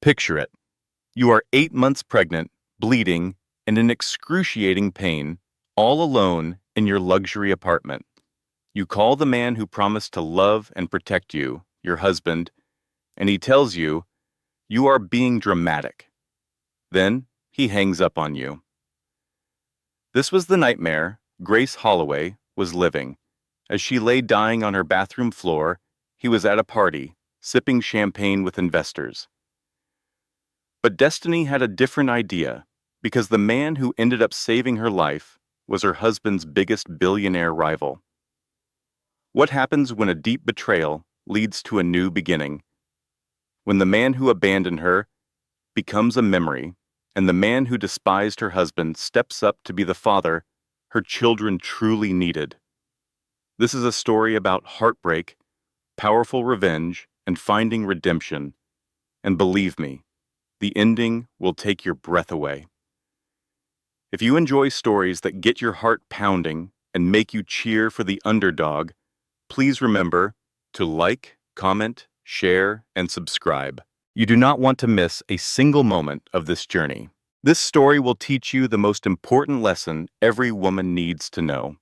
Picture it. You are 8 months pregnant, bleeding, and in excruciating pain, all alone in your luxury apartment. You call the man who promised to love and protect you, your husband, and he tells you, you are being dramatic. Then he hangs up on you. This was the nightmare Grace Holloway was living. As she lay dying on her bathroom floor, he was at a party, sipping champagne with investors. But destiny had a different idea, because the man who ended up saving her life was her husband's biggest billionaire rival. What happens when a deep betrayal leads to a new beginning? When the man who abandoned her becomes a memory, and the man who despised her husband steps up to be the father her children truly needed. This is a story about heartbreak, powerful revenge, and finding redemption. And believe me, the ending will take your breath away. If you enjoy stories that get your heart pounding and make you cheer for the underdog, please remember to like, comment, share, and subscribe. You do not want to miss a single moment of this journey. This story will teach you the most important lesson every woman needs to know.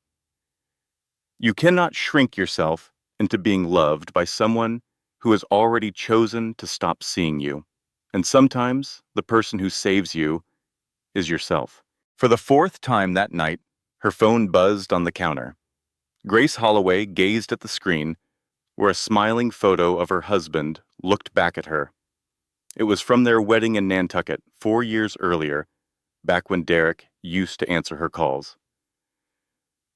You cannot shrink yourself into being loved by someone who has already chosen to stop seeing you. And sometimes the person who saves you is yourself. For the fourth time that night, her phone buzzed on the counter. Grace Holloway gazed at the screen, where a smiling photo of her husband looked back at her. It was from their wedding in Nantucket 4 years earlier, back when Derek used to answer her calls.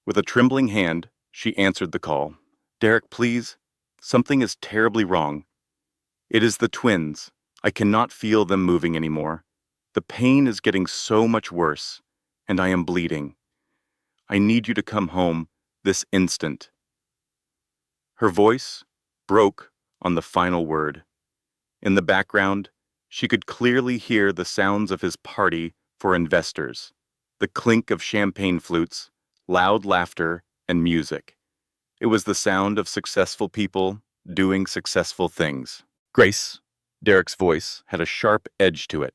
With a trembling hand, she answered the call. "Derek, please. Something is terribly wrong. It is the twins. I cannot feel them moving anymore. The pain is getting so much worse, and I am bleeding. I need you to come home this instant." Her voice broke on the final word. In the background, she could clearly hear the sounds of his party for investors, the clink of champagne flutes, loud laughter, and music. It was the sound of successful people doing successful things. "Grace," Derek's voice had a sharp edge to it,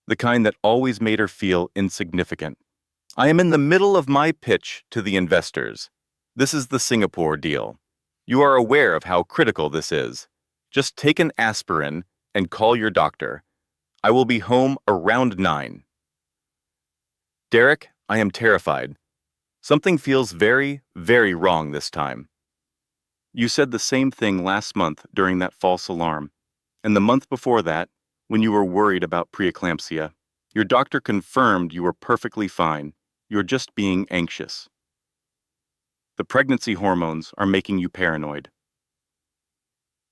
the kind that always made her feel insignificant. "I am in the middle of my pitch to the investors. This is the Singapore deal. You are aware of how critical this is. Just take an aspirin and call your doctor. I will be home around 9. "Derek, I am terrified. Something feels very, very wrong this time. You said the same thing last month during that false alarm, and the month before that, when you were worried about preeclampsia. Your doctor confirmed you were perfectly fine. You're just being anxious. The pregnancy hormones are making you paranoid."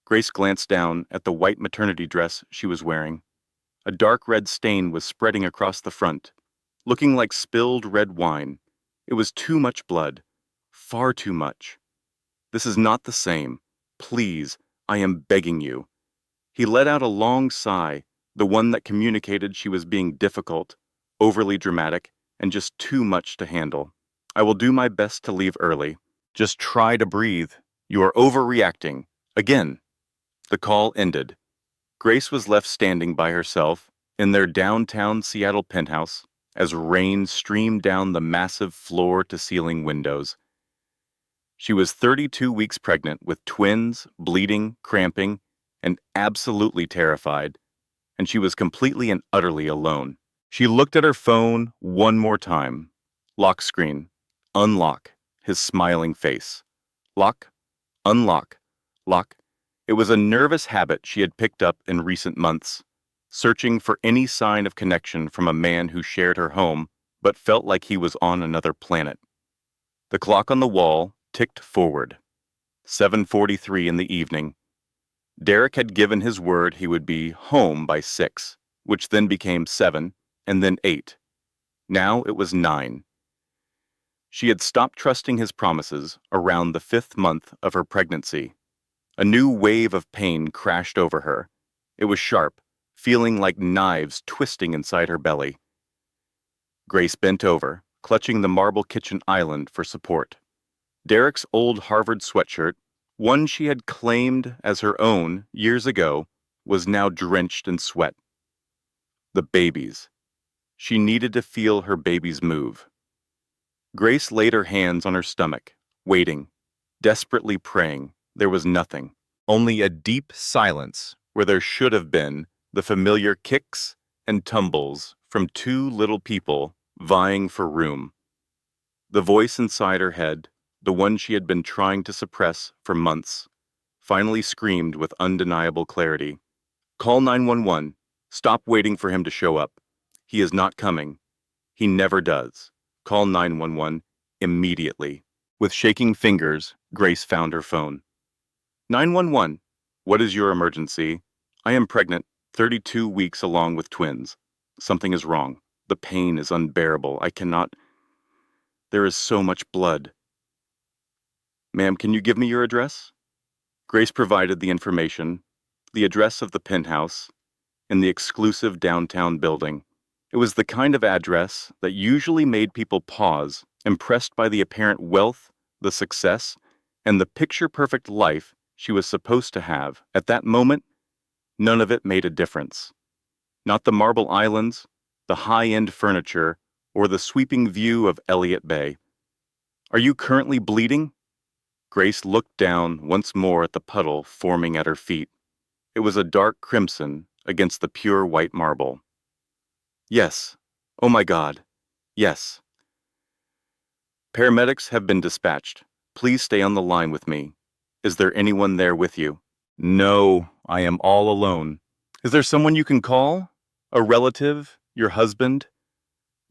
Grace glanced down at the white maternity dress she was wearing. A dark red stain was spreading across the front, looking like spilled red wine. It was too much blood. Far too much. "This is not the same. Please, I am begging you." He let out a long sigh, the one that communicated she was being difficult, overly dramatic, and just too much to handle. "I will do my best to leave early. Just try to breathe. You are overreacting. Again." The call ended. Grace was left standing by herself in their downtown Seattle penthouse as rain streamed down the massive floor-to-ceiling windows. She was 32 weeks pregnant with twins, bleeding, cramping, and absolutely terrified, and she was completely and utterly alone. She looked at her phone one more time. Lock screen. Unlock. His smiling face. Lock. Unlock. Lock. It was a nervous habit she had picked up in recent months, searching for any sign of connection from a man who shared her home but felt like he was on another planet. The clock on the wall ticked forward. 7:43 in the evening. Derek had given his word he would be home by 6, which then became 7, and then 8. Now it was 9. She had stopped trusting his promises around the 5th month of her pregnancy. A new wave of pain crashed over her. It was sharp, feeling like knives twisting inside her belly. Grace bent over, clutching the marble kitchen island for support. Derek's old Harvard sweatshirt, one she had claimed as her own years ago, was now drenched in sweat. The babies. She needed to feel her babies move. Grace laid her hands on her stomach, waiting, desperately praying. There was nothing. Only a deep silence where there should have been the familiar kicks and tumbles from two little people vying for room. The voice inside her head, the one she had been trying to suppress for months, finally screamed with undeniable clarity. Call 911. Stop waiting for him to show up. He is not coming. He never does. Call 911 immediately. With shaking fingers, Grace found her phone. 911. What is your emergency? I am pregnant, 32 weeks along with twins. Something is wrong. The pain is unbearable. I cannot. There is so much blood. Ma'am, can you give me your address? Grace provided the information, the address of the penthouse, in the exclusive downtown building. It was the kind of address that usually made people pause, impressed by the apparent wealth, the success, and the picture-perfect life she was supposed to have. At that moment, none of it made a difference. Not the marble islands, the high-end furniture, or the sweeping view of Elliott Bay. Are you currently bleeding? Grace looked down once more at the puddle forming at her feet. It was a dark crimson against the pure white marble. Yes. Oh my God. Yes. Paramedics have been dispatched. Please stay on the line with me. Is there anyone there with you? No, I am all alone. Is there someone you can call? A relative? Your husband?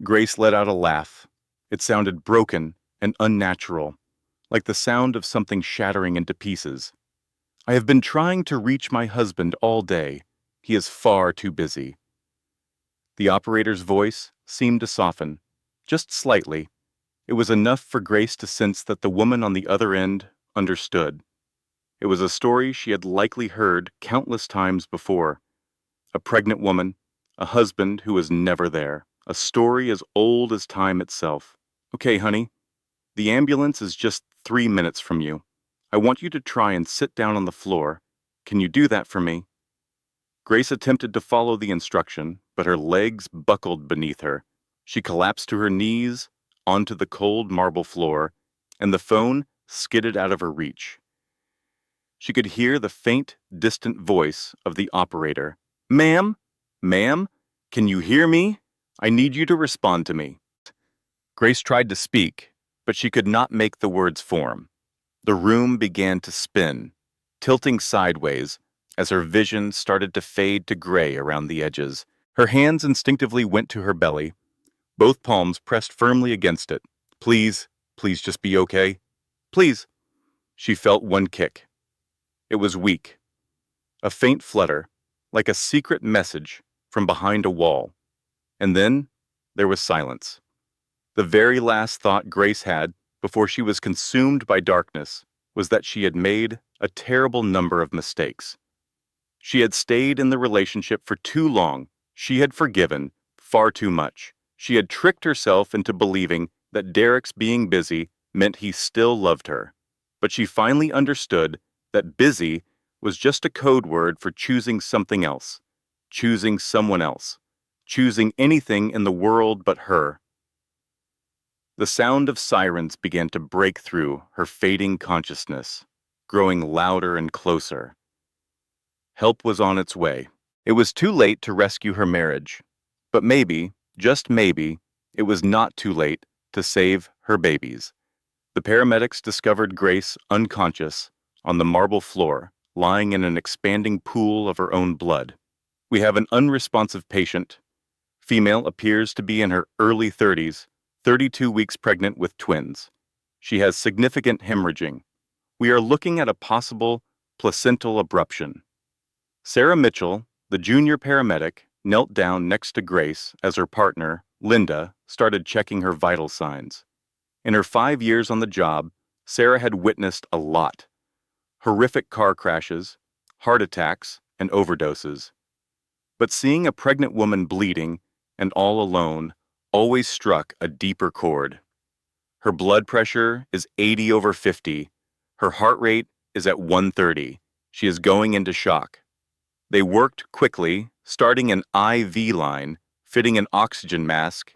Grace let out a laugh. It sounded broken and unnatural, like the sound of something shattering into pieces. I have been trying to reach my husband all day. He is far too busy. The operator's voice seemed to soften, just slightly. It was enough for Grace to sense that the woman on the other end understood. It was a story she had likely heard countless times before. A pregnant woman, a husband who was never there, a story as old as time itself. Okay, honey, the ambulance is just 3 minutes from you. I want you to try and sit down on the floor. Can you do that for me? Grace attempted to follow the instruction, but her legs buckled beneath her. She collapsed to her knees, onto the cold marble floor, and the phone skidded out of her reach. She could hear the faint, distant voice of the operator. Ma'am? Ma'am? Can you hear me? I need you to respond to me. Grace tried to speak, but she could not make the words form. The room began to spin, tilting sideways as her vision started to fade to gray around the edges. Her hands instinctively went to her belly, both palms pressed firmly against it. Please, please just be okay. Please. She felt one kick. It was weak. A faint flutter, like a secret message from behind a wall. And then there was silence. The very last thought Grace had before she was consumed by darkness was that she had made a terrible number of mistakes. She had stayed in the relationship for too long. She had forgiven far too much. She had tricked herself into believing that Derek's being busy meant he still loved her. But she finally understood that busy was just a code word for choosing something else, choosing someone else, choosing anything in the world but her. The sound of sirens began to break through her fading consciousness, growing louder and closer. Help was on its way. It was too late to rescue her marriage, but maybe, just maybe, it was not too late to save her babies. The paramedics discovered Grace unconscious on the marble floor, lying in an expanding pool of her own blood. We have an unresponsive patient. Female appears to be in her early 30s, 32 weeks pregnant with twins. She has significant hemorrhaging. We are looking at a possible placental abruption. Sarah Mitchell, the junior paramedic, knelt down next to Grace as her partner, Linda, started checking her vital signs. In her 5 years on the job, Sarah had witnessed a lot. Horrific car crashes, heart attacks, and overdoses. But seeing a pregnant woman bleeding and all alone always struck a deeper chord. Her blood pressure is 80/50. Her heart rate is at 130. She is going into shock. They worked quickly, starting an IV line, fitting an oxygen mask,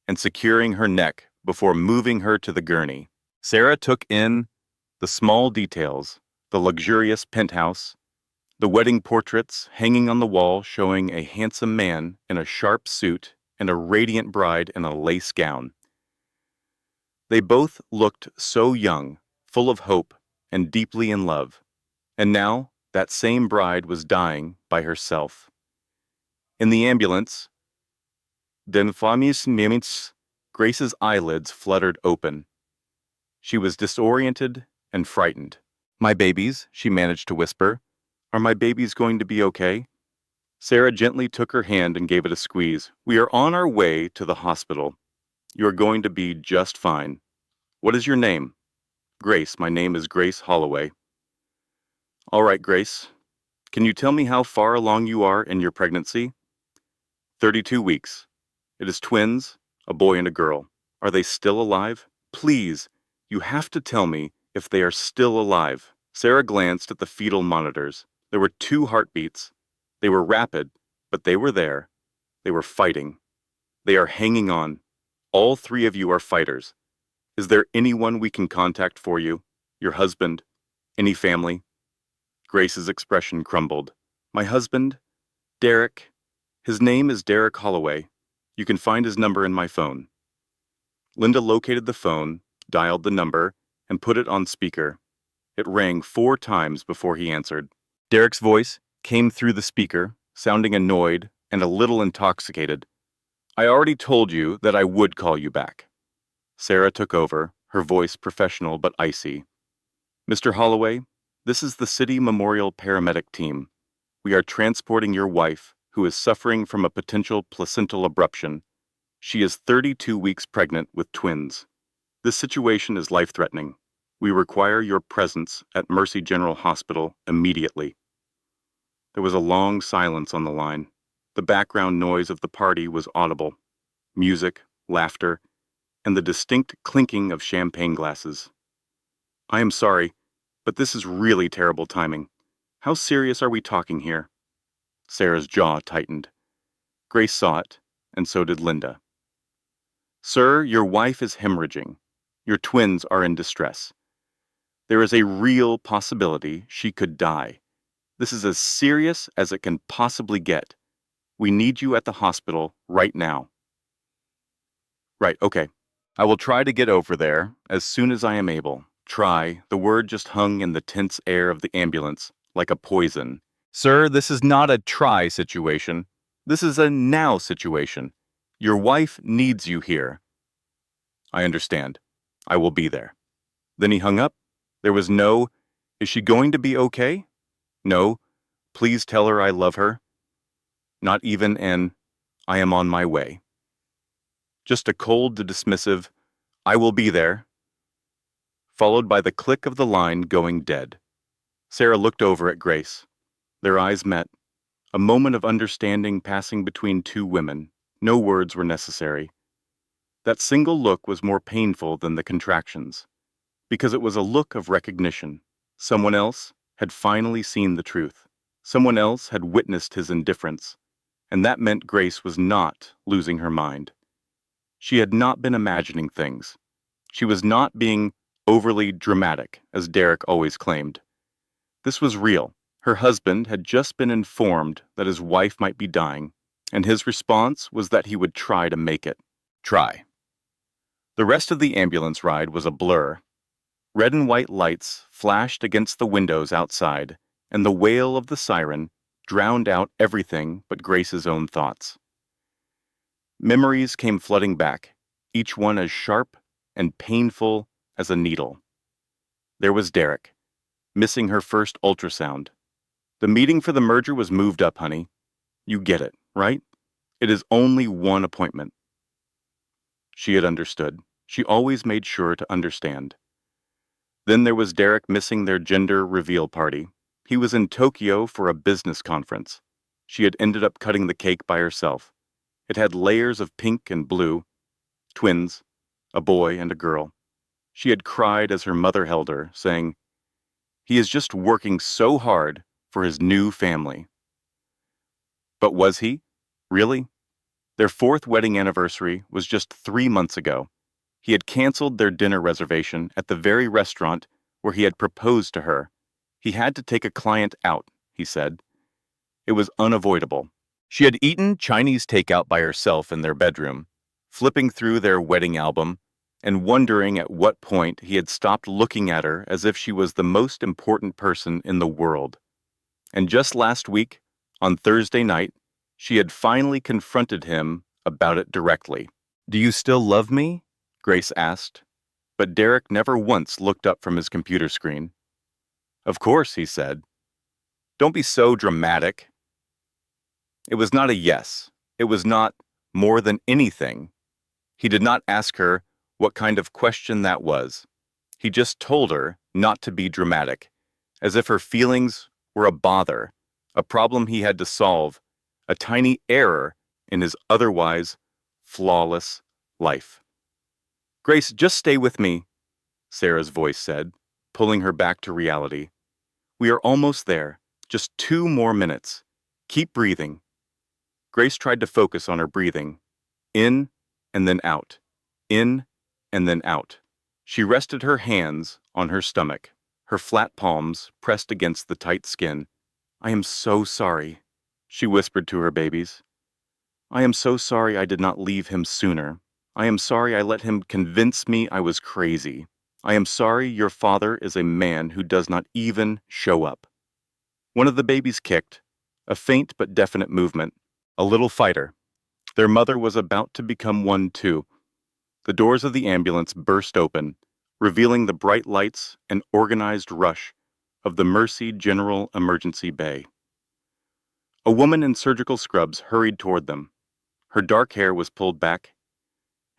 and securing her neck before moving her to the gurney. Sarah took in the small details, the luxurious penthouse, the wedding portraits hanging on the wall showing a handsome man in a sharp suit and a radiant bride in a lace gown. They both looked so young, full of hope, and deeply in love. And now, that same bride was dying by herself. In the ambulance, den famous moments, Grace's eyelids fluttered open. She was disoriented and frightened. "My babies," she managed to whisper. "Are my babies going to be okay?" Sarah gently took her hand and gave it a squeeze. "We are on our way to the hospital. You are going to be just fine. What is your name?" "Grace. My name is Grace Holloway." "All right, Grace. Can you tell me how far along you are in your pregnancy?" 32 weeks. It is twins, a boy and a girl. Are they still alive? Please, you have to tell me if they are still alive." Sarah glanced at the fetal monitors. There were 2 heartbeats. They were rapid, but they were there. They were fighting. They are hanging on. All 3 of you are fighters. Is there anyone we can contact for you? Your husband? Any family? Grace's expression crumbled. "My husband? Derek. His name is Derek Holloway. You can find his number in my phone." Linda located the phone, dialed the number, and put it on speaker. It rang 4 times before he answered. Derek's voice came through the speaker, sounding annoyed and a little intoxicated. "I already told you that I would call you back." Sarah took over, her voice professional but icy. "Mr. Holloway, this is the City Memorial Paramedic Team. We are transporting your wife, who is suffering from a potential placental abruption. She is 32 weeks pregnant with twins. This situation is life-threatening. We require your presence at Mercy General Hospital immediately." There was a long silence on the line. The background noise of the party was audible. Music, laughter, and the distinct clinking of champagne glasses. "I am sorry, but this is really terrible timing. How serious are we talking here?" Sarah's jaw tightened. Grace saw it, and so did Linda. "Sir, your wife is hemorrhaging. Your twins are in distress. There is a real possibility she could die. This is as serious as it can possibly get. We need you at the hospital right now." "Right, okay. I will try to get over there as soon as I am able." Try, the word just hung in the tense air of the ambulance, like a poison. "Sir, this is not a try situation. This is a now situation. Your wife needs you here." "I understand. I will be there." Then he hung up. There was no, "Is she going to be okay?" No, "Please tell her I love her." Not even an, "I am on my way." Just a cold, dismissive, "I will be there," followed by the click of the line going dead. Sarah looked over at Grace. Their eyes met, a moment of understanding passing between 2 women. No words were necessary. That single look was more painful than the contractions, because it was a look of recognition. Someone else had finally seen the truth. Someone else had witnessed his indifference, and that meant Grace was not losing her mind. She had not been imagining things. She was not being overly dramatic, as Derek always claimed. This was real. Her husband had just been informed that his wife might be dying, and his response was that he would try to make it. Try. The rest of the ambulance ride was a blur. Red and white lights flashed against the windows outside, and the wail of the siren drowned out everything but Grace's own thoughts. Memories came flooding back, each one as sharp and painful as a needle. There was Derek, missing her first ultrasound. "The meeting for the merger was moved up, honey. You get it, right? It is only one appointment." She had understood. She always made sure to understand. Then there was Derek missing their gender reveal party. He was in Tokyo for a business conference. She had ended up cutting the cake by herself. It had layers of pink and blue. Twins, a boy and a girl. She had cried as her mother held her, saying, "He is just working so hard for his new family." But was he? Really? Their fourth wedding anniversary was just 3 months ago. He had canceled their dinner reservation at the very restaurant where he had proposed to her. He had to take a client out, he said. It was unavoidable. She had eaten Chinese takeout by herself in their bedroom, flipping through their wedding album and wondering at what point he had stopped looking at her as if she was the most important person in the world. And just last week, on Thursday night, she had finally confronted him about it directly. "Do you still love me?" Grace asked, but Derek never once looked up from his computer screen. "Of course," he said. "Don't be so dramatic." It was not a yes. It was not more than anything. He did not ask her what kind of question that was. He just told her not to be dramatic, as if her feelings were a bother, a problem he had to solve, a tiny error in his otherwise flawless life. "Grace, just stay with me," Sarah's voice said, pulling her back to reality. "We are almost there. Just 2 more minutes. Keep breathing." Grace tried to focus on her breathing. In and then out. In and then out. She rested her hands on her stomach, her flat palms pressed against the tight skin. "I am so sorry," she whispered to her babies. "I am so sorry I did not leave him sooner. I am sorry I let him convince me I was crazy. I am sorry your father is a man who does not even show up." One of the babies kicked, a faint but definite movement, a little fighter. Their mother was about to become one too. The doors of the ambulance burst open, revealing the bright lights and organized rush of the Mercy General Emergency Bay. A woman in surgical scrubs hurried toward them. Her dark hair was pulled back,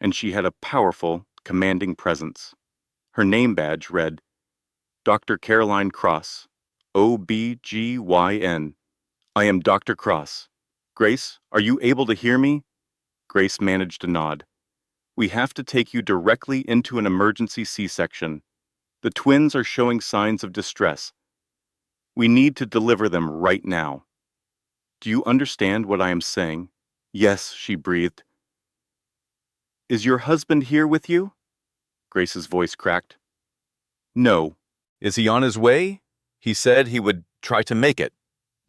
and she had a powerful, commanding presence. Her name badge read, Dr. Caroline Cross, OB-GYN. "I am Dr. Cross. Grace, are you able to hear me?" Grace managed to nod. "We have to take you directly into an emergency C-section. The twins are showing signs of distress. We need to deliver them right now. Do you understand what I am saying?" "Yes," she breathed. "Is your husband here with you?" Grace's voice cracked. "No." "Is he on his way?" "He said he would try to make it."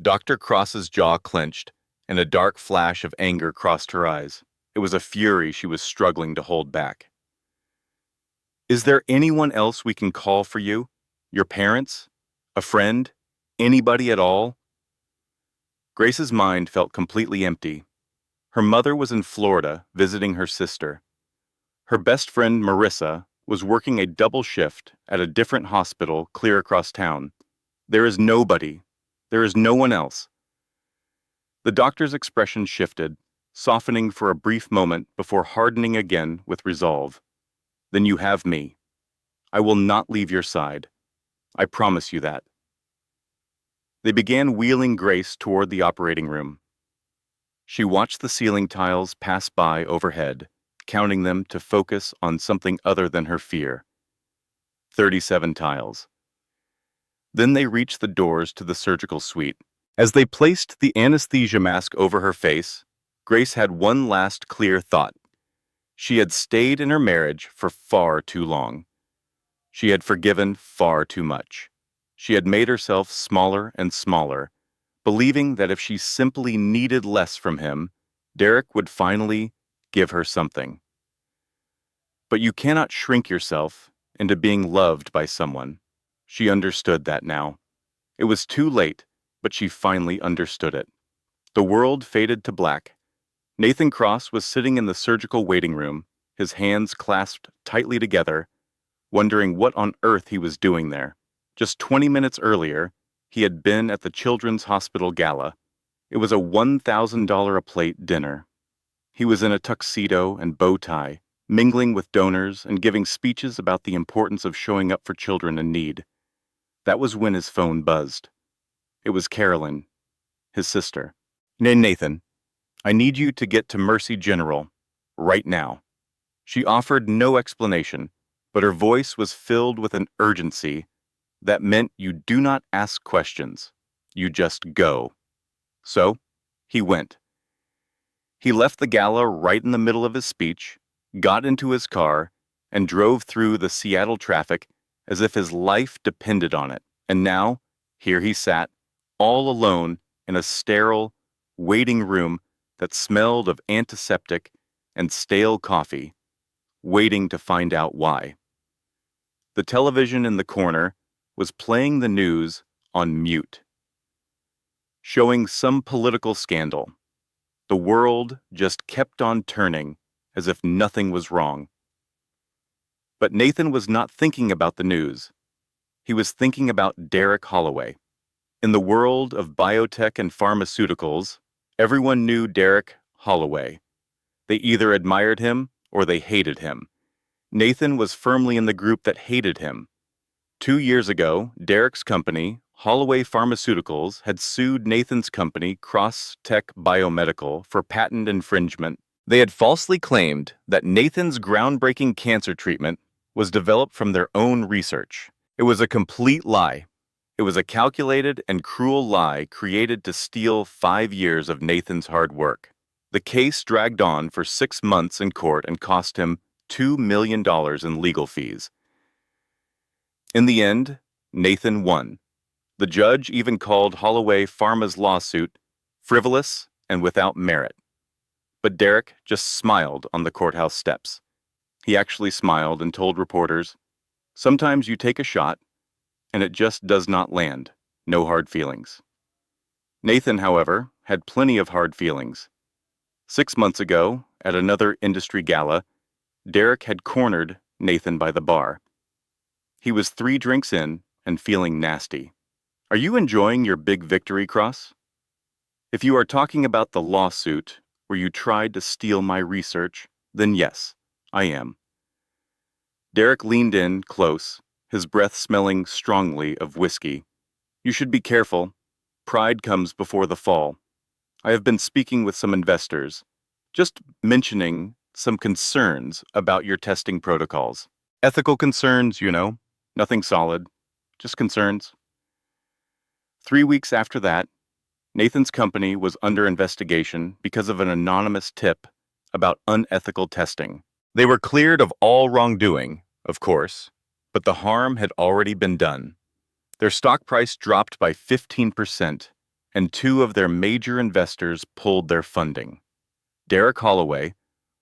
Dr. Cross's jaw clenched, and a dark flash of anger crossed her eyes. It was a fury she was struggling to hold back. "Is there anyone else we can call for you? Your parents? A friend? Anybody at all?" Grace's mind felt completely empty. Her mother was in Florida visiting her sister. Her best friend, Marissa, was working a double shift at a different hospital clear across town. There is nobody. There is no one else. The doctor's expression shifted, softening for a brief moment before hardening again with resolve. "Then you have me. I will not leave your side. I promise you that." They began wheeling Grace toward the operating room. She watched the ceiling tiles pass by overhead, counting them to focus on something other than her fear. 37 tiles. Then they reached the doors to the surgical suite. As they placed the anesthesia mask over her face, Grace had one last clear thought. She had stayed in her marriage for far too long. She had forgiven far too much. She had made herself smaller and smaller, believing that if she simply needed less from him, Derek would finally give her something. But you cannot shrink yourself into being loved by someone. She understood that now. It was too late, but she finally understood it. The world faded to black. Nathan Cross was sitting in the surgical waiting room, his hands clasped tightly together, wondering what on earth he was doing there. Just 20 minutes earlier, he had been at the Children's Hospital Gala. It was a $1,000 a plate dinner. He was in a tuxedo and bow tie, mingling with donors and giving speeches about the importance of showing up for children in need. That was when his phone buzzed. It was Carolyn, his sister. "Nathan, I need you to get to Mercy General, right now." She offered no explanation, but her voice was filled with an urgency that meant you do not ask questions. You just go. So, He went. He left the gala right in the middle of his speech, got into his car, and drove through the Seattle traffic as if his life depended on it. And now, here he sat, all alone in a sterile, waiting room that smelled of antiseptic and stale coffee, waiting to find out why. The television in the corner was playing the news on mute, showing some political scandal. The world just kept on turning as if nothing was wrong. But Nathan was not thinking about the news. He was thinking about Derek Holloway. In the world of biotech and pharmaceuticals, everyone knew Derek Holloway. They either admired him or they hated him. Nathan was firmly in the group that hated him. 2 years ago, Derek's company, Holloway Pharmaceuticals, had sued Nathan's company, Cross Tech Biomedical, for patent infringement. They had falsely claimed that Nathan's groundbreaking cancer treatment was developed from their own research. It was a complete lie. It was a calculated and cruel lie created to steal 5 years of Nathan's hard work. The case dragged on for 6 months in court and cost him $2 million in legal fees. In the end, Nathan won. The judge even called Holloway Pharma's lawsuit frivolous and without merit. But Derek just smiled on the courthouse steps. He actually smiled and told reporters, "Sometimes you take a shot, and it just does not land. No hard feelings." Nathan, however, had plenty of hard feelings. 6 months ago, at another industry gala, Derek had cornered Nathan by the bar. He was 3 drinks in and feeling nasty. "Are you enjoying your big victory, Cross? If you are talking about the lawsuit where you tried to steal my research, then yes, I am." Derek leaned in close, his breath smelling strongly of whiskey. "You should be careful. Pride comes before the fall. I have been speaking with some investors, just mentioning some concerns about your testing protocols. Ethical concerns, you know, nothing solid, just concerns." 3 weeks after that, Nathan's company was under investigation because of an anonymous tip about unethical testing. They were cleared of all wrongdoing, of course, but the harm had already been done. Their stock price dropped by 15%, and 2 of their major investors pulled their funding. Derek Holloway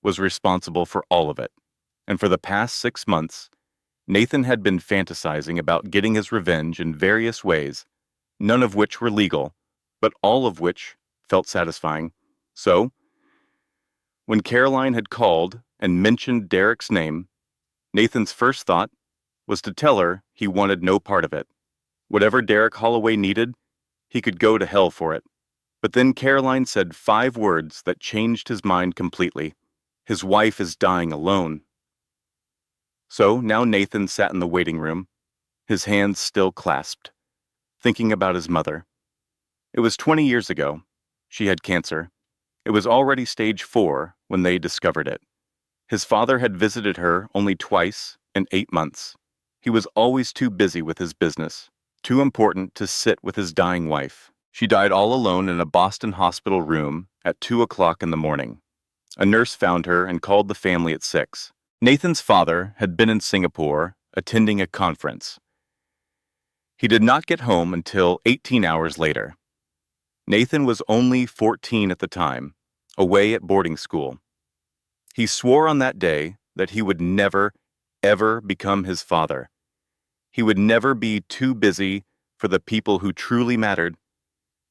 was responsible for all of it, and for the past 6 months, Nathan had been fantasizing about getting his revenge in various ways, none of which were legal, but all of which felt satisfying. So, when Caroline had called and mentioned Derek's name, Nathan's first thought was to tell her he wanted no part of it. Whatever Derek Holloway needed, he could go to hell for it. But then Caroline said 5 words that changed his mind completely. "His wife is dying alone." So now Nathan sat in the waiting room, his hands still clasped, thinking about his mother. It was 20 years ago. She had cancer. It was already stage 4 when they discovered it. His father had visited her only twice in 8 months. He was always too busy with his business, too important to sit with his dying wife. She died all alone in a Boston hospital room at 2 o'clock in the morning. A nurse found her and called the family at 6. Nathan's father had been in Singapore attending a conference. He did not get home until 18 hours later. Nathan was only 14 at the time, away at boarding school. He swore on that day that he would never, ever become his father. He would never be too busy for the people who truly mattered.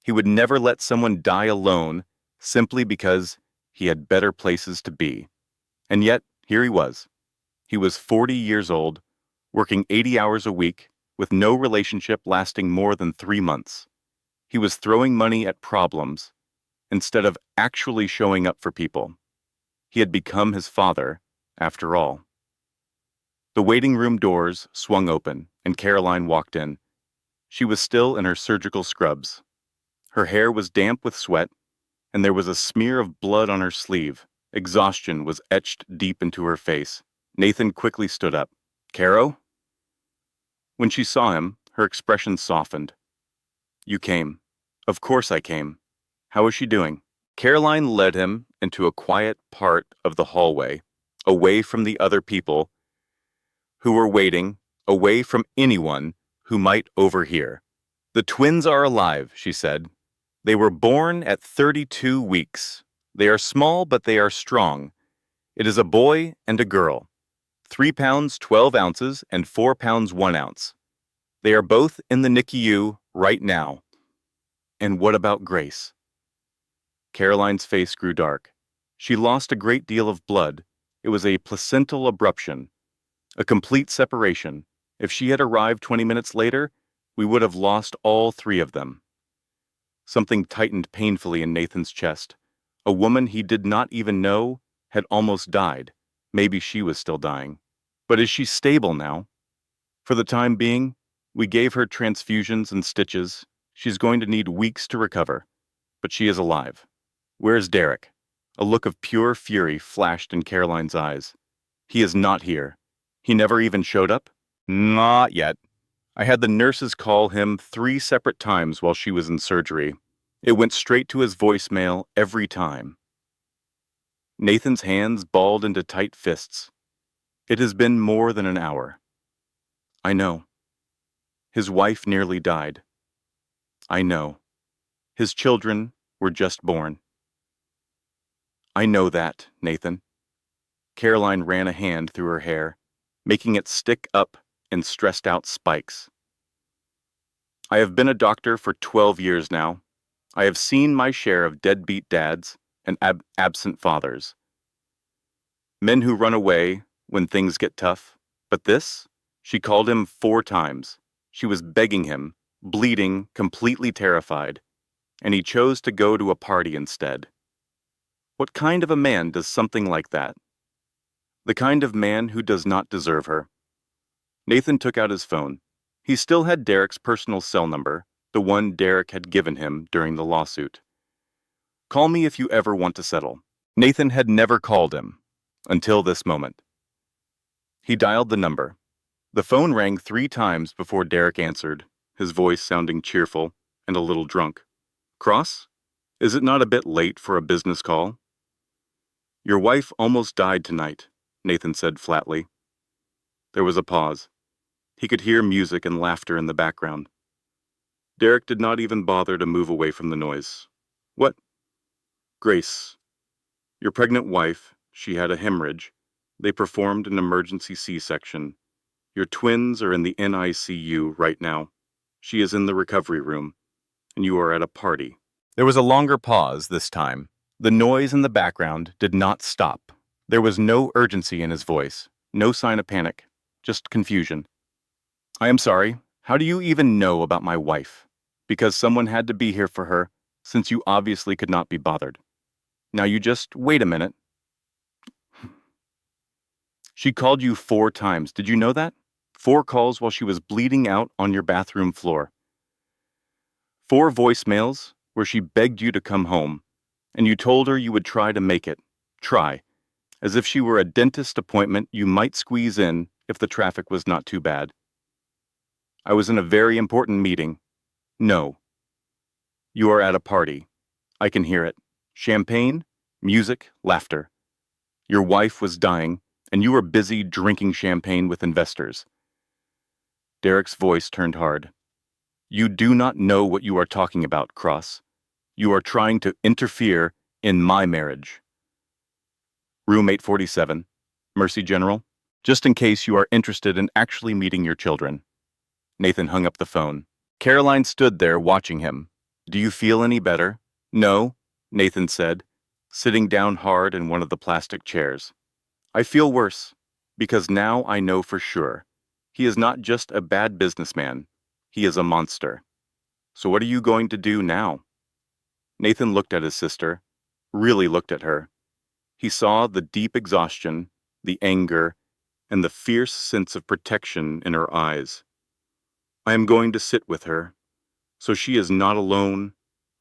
He would never let someone die alone simply because he had better places to be. And yet, here he was. He was 40 years old, working 80 hours a week, with no relationship lasting more than 3 months. He was throwing money at problems instead of actually showing up for people. He had become his father, after all. The waiting room doors swung open, and Caroline walked in. She was still in her surgical scrubs. Her hair was damp with sweat, and there was a smear of blood on her sleeve. Exhaustion was etched deep into her face. Nathan quickly stood up. "Caro?" When she saw him, her expression softened. "You came." "Of course I came. How is she doing?" Caroline led him into a quiet part of the hallway, away from the other people who were waiting, away from anyone who might overhear. The twins are alive, she said. They were born at 32 weeks. They are small, but they are strong. It is a boy and a girl. 3 pounds 12 ounces and 4 pounds 1 ounce. They are both in the NICU right now. And what about Grace? Caroline's face grew dark. She lost a great deal of blood. It was a placental abruption, a complete separation. If she had arrived 20 minutes later, we would have lost all 3 of them. Something tightened painfully in Nathan's chest. A woman he did not even know had almost died. Maybe she was still dying. But is she stable now? For the time being, we gave her transfusions and stitches. She's going to need weeks to recover. But she is alive. Where's Derek? A look of pure fury flashed in Caroline's eyes. He is not here. He never even showed up? Not yet. I had the nurses call him 3 separate times while she was in surgery. It went straight to his voicemail every time. Nathan's hands balled into tight fists. It has been more than an hour. I know. His wife nearly died. I know. His children were just born. I know that, Nathan. Caroline ran a hand through her hair, making it stick up in stressed-out spikes. I have been a doctor for 12 years now. I have seen my share of deadbeat dads and absent fathers. Men who run away when things get tough. But this? She called him 4 times. She was begging him, bleeding, completely terrified. And he chose to go to a party instead. What kind of a man does something like that? The kind of man who does not deserve her. Nathan took out his phone. He still had Derek's personal cell number, the one Derek had given him during the lawsuit. Call me if you ever want to settle. Nathan had never called him, until this moment. He dialed the number. The phone rang 3 times before Derek answered, his voice sounding cheerful and a little drunk. Cross? Is it not a bit late for a business call? Your wife almost died tonight, Nathan said flatly. There was a pause. He could hear music and laughter in the background. Derek did not even bother to move away from the noise. What? Grace. Your pregnant wife, she had a hemorrhage. They performed an emergency C-section. Your twins are in the NICU right now. She is in the recovery room, and you are at a party. There was a longer pause this time. The noise in the background did not stop. There was no urgency in his voice, no sign of panic, just confusion. I am sorry. How do you even know about my wife? Because someone had to be here for her, since you obviously could not be bothered. Now you just wait a minute. She called you 4 times. Did you know that? 4 calls while she was bleeding out on your bathroom floor. 4 voicemails where she begged you to come home, and you told her you would try to make it. Try. As if she were a dentist appointment you might squeeze in if the traffic was not too bad. I was in a very important meeting. No. You are at a party. I can hear it. Champagne, music, laughter. Your wife was dying, and you were busy drinking champagne with investors. Derek's voice turned hard. You do not know what you are talking about, Cross. You are trying to interfere in my marriage. Room 847, Mercy General, just in case you are interested in actually meeting your children. Nathan hung up the phone. Caroline stood there watching him. Do you feel any better? No, Nathan said, sitting down hard in one of the plastic chairs. I feel worse, because now I know for sure. He is not just a bad businessman. He is a monster. So what are you going to do now? Nathan looked at his sister, really looked at her. He saw the deep exhaustion, the anger, and the fierce sense of protection in her eyes. I am going to sit with her, so she is not alone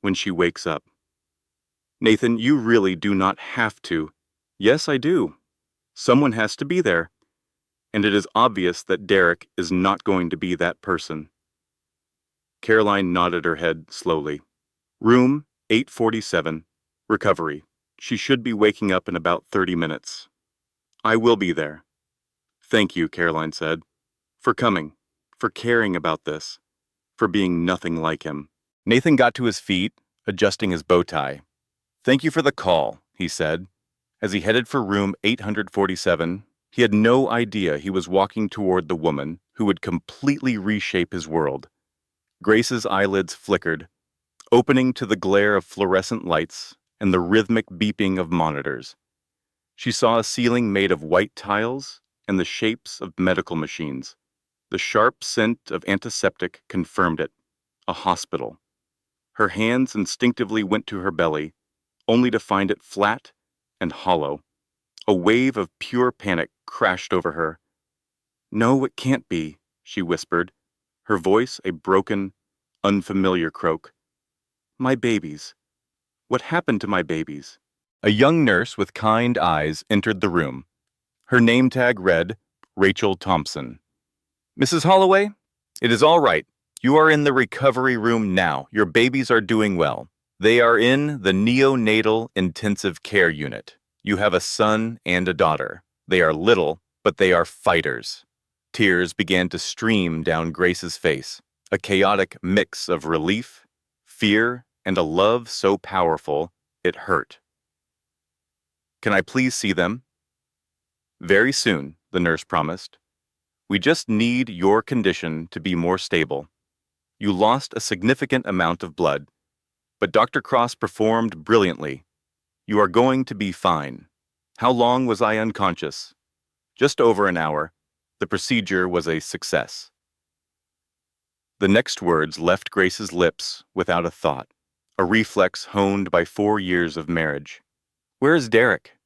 when she wakes up. Nathan, you really do not have to. Yes, I do. Someone has to be there. And it is obvious that Derek is not going to be that person. Caroline nodded her head slowly. Room 847, Recovery. She should be waking up in about 30 minutes. I will be there. Thank you, Caroline said, for coming, for caring about this, for being nothing like him. Nathan got to his feet, adjusting his bow tie. Thank you for the call, he said. As he headed for room 847, he had no idea he was walking toward the woman who would completely reshape his world. Grace's eyelids flickered, opening to the glare of fluorescent lights and the rhythmic beeping of monitors. She saw a ceiling made of white tiles and the shapes of medical machines. The sharp scent of antiseptic confirmed it. A hospital. Her hands instinctively went to her belly, only to find it flat and hollow. A wave of pure panic crashed over her. No, it can't be, she whispered, her voice a broken, unfamiliar croak. My babies. What happened to my babies? A young nurse with kind eyes entered the room. Her name tag read, Rachel Thompson. Mrs. Holloway, it is all right. You are in the recovery room now. Your babies are doing well. They are in the neonatal intensive care unit. You have a son and a daughter. They are little, but they are fighters. Tears began to stream down Grace's face, a chaotic mix of relief, fear, and a love so powerful it hurt. Can I please see them? Very soon, the nurse promised. We just need your condition to be more stable. You lost a significant amount of blood, but Dr. Cross performed brilliantly. You are going to be fine. How long was I unconscious? Just over an hour. The procedure was a success. The next words left Grace's lips without a thought, a reflex honed by 4 years of marriage. Where is Derek?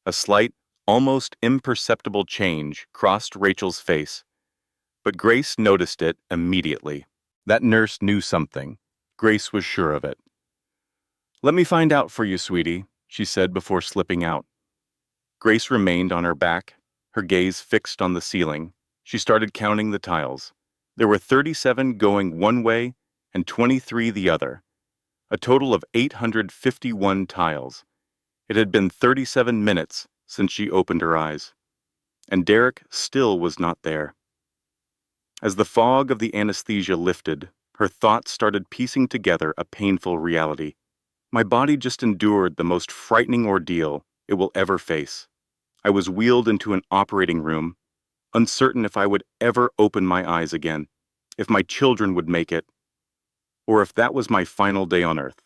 A slight, almost imperceptible change crossed Rachel's face, but Grace noticed it immediately. That nurse knew something. Grace was sure of it. Let me find out for you, sweetie, she said before slipping out. Grace remained on her back, her gaze fixed on the ceiling. She started counting the tiles. There were 37 going one way and 23 the other, a total of 851 tiles. It had been 37 minutes since she opened her eyes, and Derek still was not there. As the fog of the anesthesia lifted, her thoughts started piecing together a painful reality. My body just endured the most frightening ordeal it will ever face. I was wheeled into an operating room, uncertain if I would ever open my eyes again, if my children would make it, or if that was my final day on earth.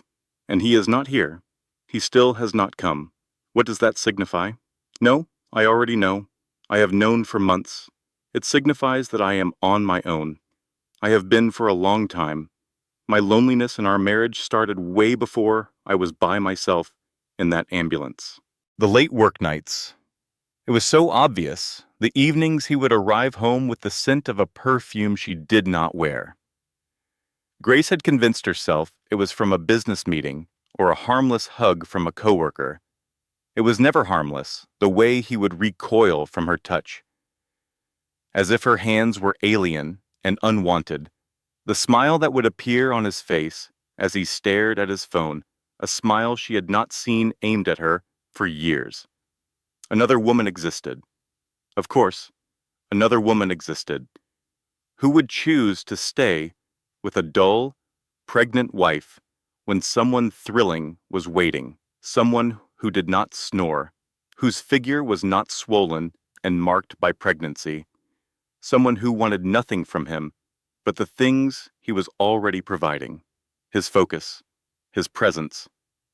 And he is not here. He still has not come. What does that signify? No, I already know. I have known for months. It signifies that I am on my own. I have been for a long time. My loneliness in our marriage started way before I was by myself in that ambulance. The late work nights. It was so obvious. The evenings he would arrive home with the scent of a perfume she did not wear. Grace had convinced herself it was from a business meeting or a harmless hug from a coworker. It was never harmless, the way he would recoil from her touch. As if her hands were alien and unwanted, the smile that would appear on his face as he stared at his phone, a smile she had not seen aimed at her for years. Another woman existed. Of course, another woman existed. Who would choose to stay with a dull, pregnant wife when someone thrilling was waiting, someone who did not snore, whose figure was not swollen and marked by pregnancy, someone who wanted nothing from him but the things he was already providing, his focus, his presence,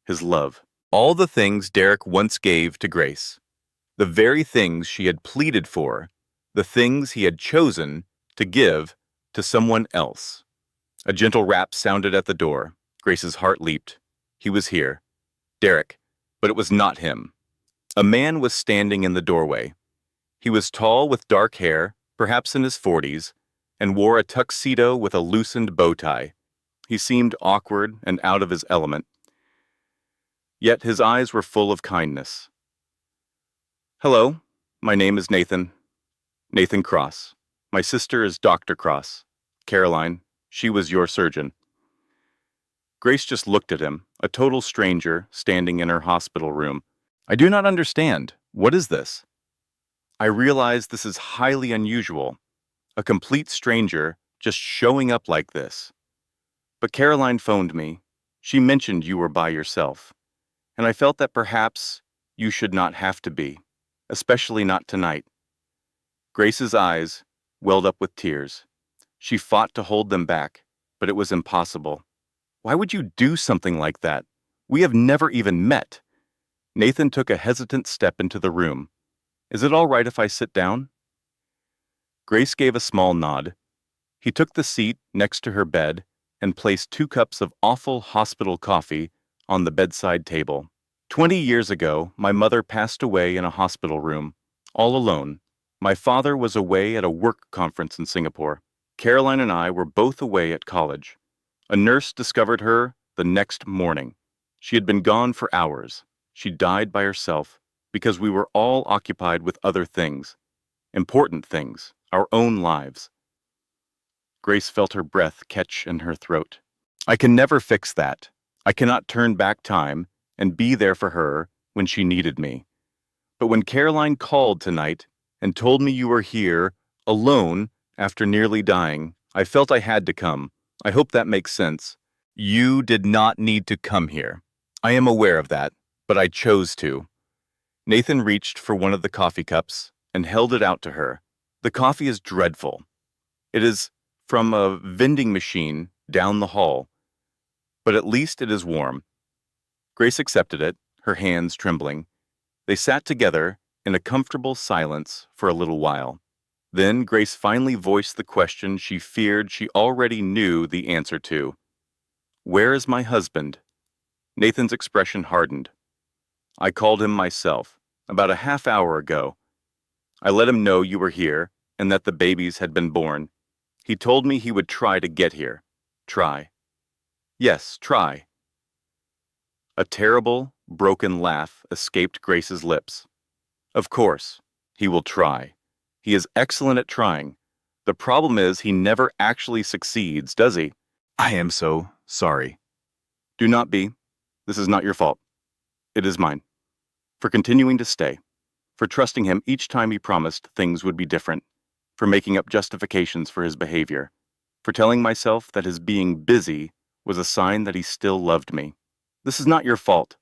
his love. All the things Derek once gave to Grace, the very things she had pleaded for, the things he had chosen to give to someone else. A gentle rap sounded at the door. Grace's heart leaped. He was here. Derek. But it was not him. A man was standing in the doorway. He was tall with dark hair, perhaps in his 40s, and wore a tuxedo with a loosened bow tie. He seemed awkward and out of his element. Yet his eyes were full of kindness. Hello, my name is Nathan. Nathan Cross. My sister is Dr. Cross. Caroline, she was your surgeon. Grace just looked at him, a total stranger, standing in her hospital room. I do not understand. What is this? I realize this is highly unusual. A complete stranger just showing up like this. But Caroline phoned me. She mentioned you were by yourself. And I felt that perhaps you should not have to be, especially not tonight. Grace's eyes welled up with tears. She fought to hold them back, but it was impossible. Why would you do something like that? We have never even met. Nathan took a hesitant step into the room. Is it all right if I sit down? Grace gave a small nod. He took the seat next to her bed and placed 2 cups of awful hospital coffee on the bedside table. 20 years ago, my mother passed away in a hospital room, all alone. My father was away at a work conference in Singapore. Caroline and I were both away at college. A nurse discovered her the next morning. She had been gone for hours. She died by herself because we were all occupied with other things, important things, our own lives. Grace felt her breath catch in her throat. I can never fix that. I cannot turn back time and be there for her when she needed me. But when Caroline called tonight and told me you were here, alone, after nearly dying, I felt I had to come. I hope that makes sense. You did not need to come here. I am aware of that, but I chose to. Nathan reached for one of the coffee cups and held it out to her. The coffee is dreadful. It is from a vending machine down the hall, but at least it is warm. Grace accepted it, her hands trembling. They sat together in a comfortable silence for a little while. Then Grace finally voiced the question she feared she already knew the answer to. Where is my husband? Nathan's expression hardened. I called him myself, about a half hour ago. I let him know you were here and that the babies had been born. He told me he would try to get here. Try. Yes, try. A terrible, broken laugh escaped Grace's lips. Of course, he will try. He is excellent at trying. The problem is he never actually succeeds, does he? I am so sorry. Do not be. This is not your fault. It is mine. For continuing to stay. For trusting him each time he promised things would be different. For making up justifications for his behavior. For telling myself that his being busy was a sign that he still loved me. This is not your fault.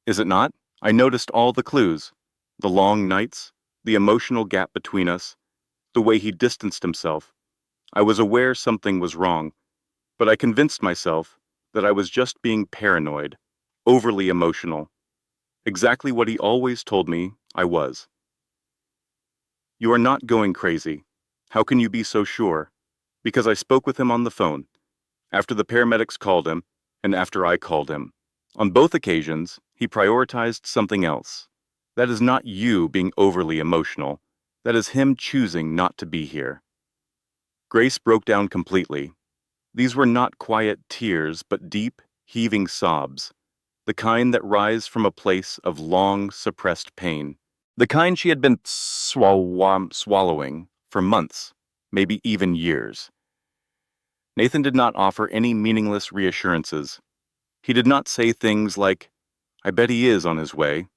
Is it not? I noticed all the clues. The long nights, the emotional gap between us, the way he distanced himself. I was aware something was wrong, but I convinced myself that I was just being paranoid, overly emotional. Exactly what he always told me I was. You are not going crazy. How can you be so sure? Because I spoke with him on the phone, after the paramedics called him, and after I called him. On both occasions, he prioritized something else. That is not you being overly emotional. That is him choosing not to be here. Grace broke down completely. These were not quiet tears, but deep, heaving sobs, the kind that rise from a place of long, suppressed pain. The kind she had been swallowing for months, maybe even years. Nathan did not offer any meaningless reassurances. He did not say things like, I bet he is on his way,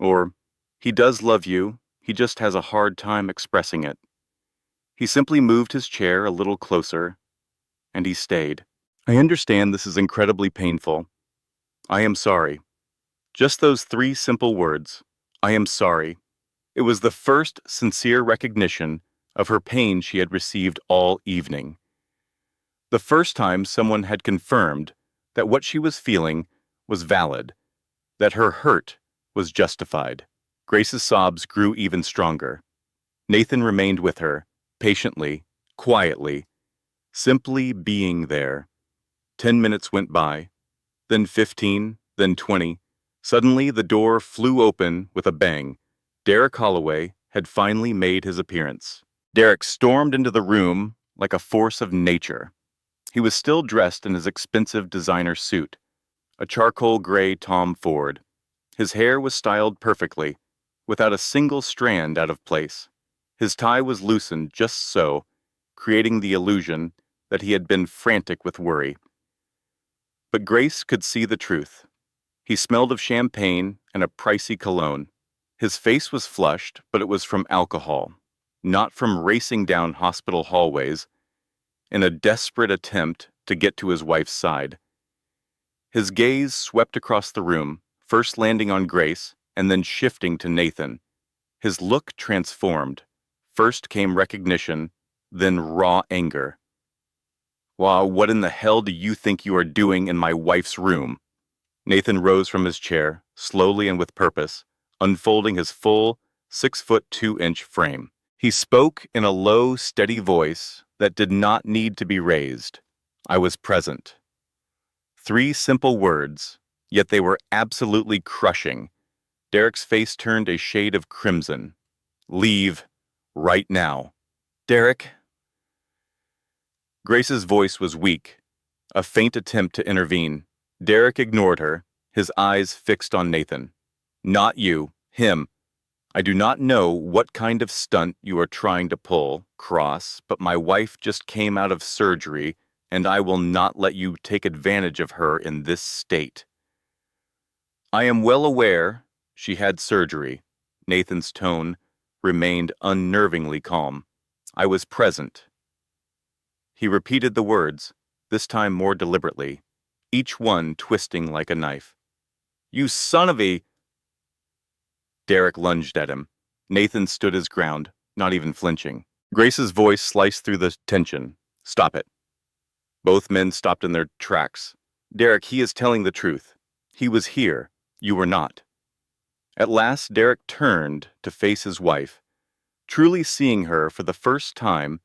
or, he does love you, he just has a hard time expressing it. He simply moved his chair a little closer, and he stayed. I understand this is incredibly painful. I am sorry. Just those 3 simple words. I am sorry. It was the first sincere recognition of her pain she had received all evening. The first time someone had confirmed that what she was feeling was valid, that her hurt was justified. Grace's sobs grew even stronger. Nathan remained with her, patiently, quietly, simply being there. 10 minutes went by, then 15, then 20. Suddenly, the door flew open with a bang. Derek Holloway had finally made his appearance. Derek stormed into the room like a force of nature. He was still dressed in his expensive designer suit, a charcoal gray Tom Ford. His hair was styled perfectly, without a single strand out of place. His tie was loosened just so, creating the illusion that he had been frantic with worry. But Grace could see the truth. He smelled of champagne and a pricey cologne. His face was flushed, but it was from alcohol, not from racing down hospital hallways in a desperate attempt to get to his wife's side. His gaze swept across the room, first landing on Grace and then shifting to Nathan. His look transformed. First came recognition, then raw anger. "Wow, what in the hell do you think you are doing in my wife's room?" Nathan rose from his chair, slowly and with purpose, unfolding his full 6'2" frame. He spoke in a low, steady voice that did not need to be raised. "I was present." 3 simple words, yet they were absolutely crushing. Derek's face turned a shade of crimson. "Leave. Right now." "Derek." Grace's voice was weak, a faint attempt to intervene. Derek ignored her, his eyes fixed on Nathan. "Not you, him. I do not know what kind of stunt you are trying to pull, Cross, but my wife just came out of surgery, and I will not let you take advantage of her in this state." "I am well aware she had surgery." Nathan's tone remained unnervingly calm. "I was present." He repeated the words, this time more deliberately, each one twisting like a knife. "You son of a—" Derek lunged at him. Nathan stood his ground, not even flinching. Grace's voice sliced through the tension. "Stop it." Both men stopped in their tracks. "Derek, he is telling the truth. He was here. You were not." At last, Derek turned to face his wife, truly seeing her for the first time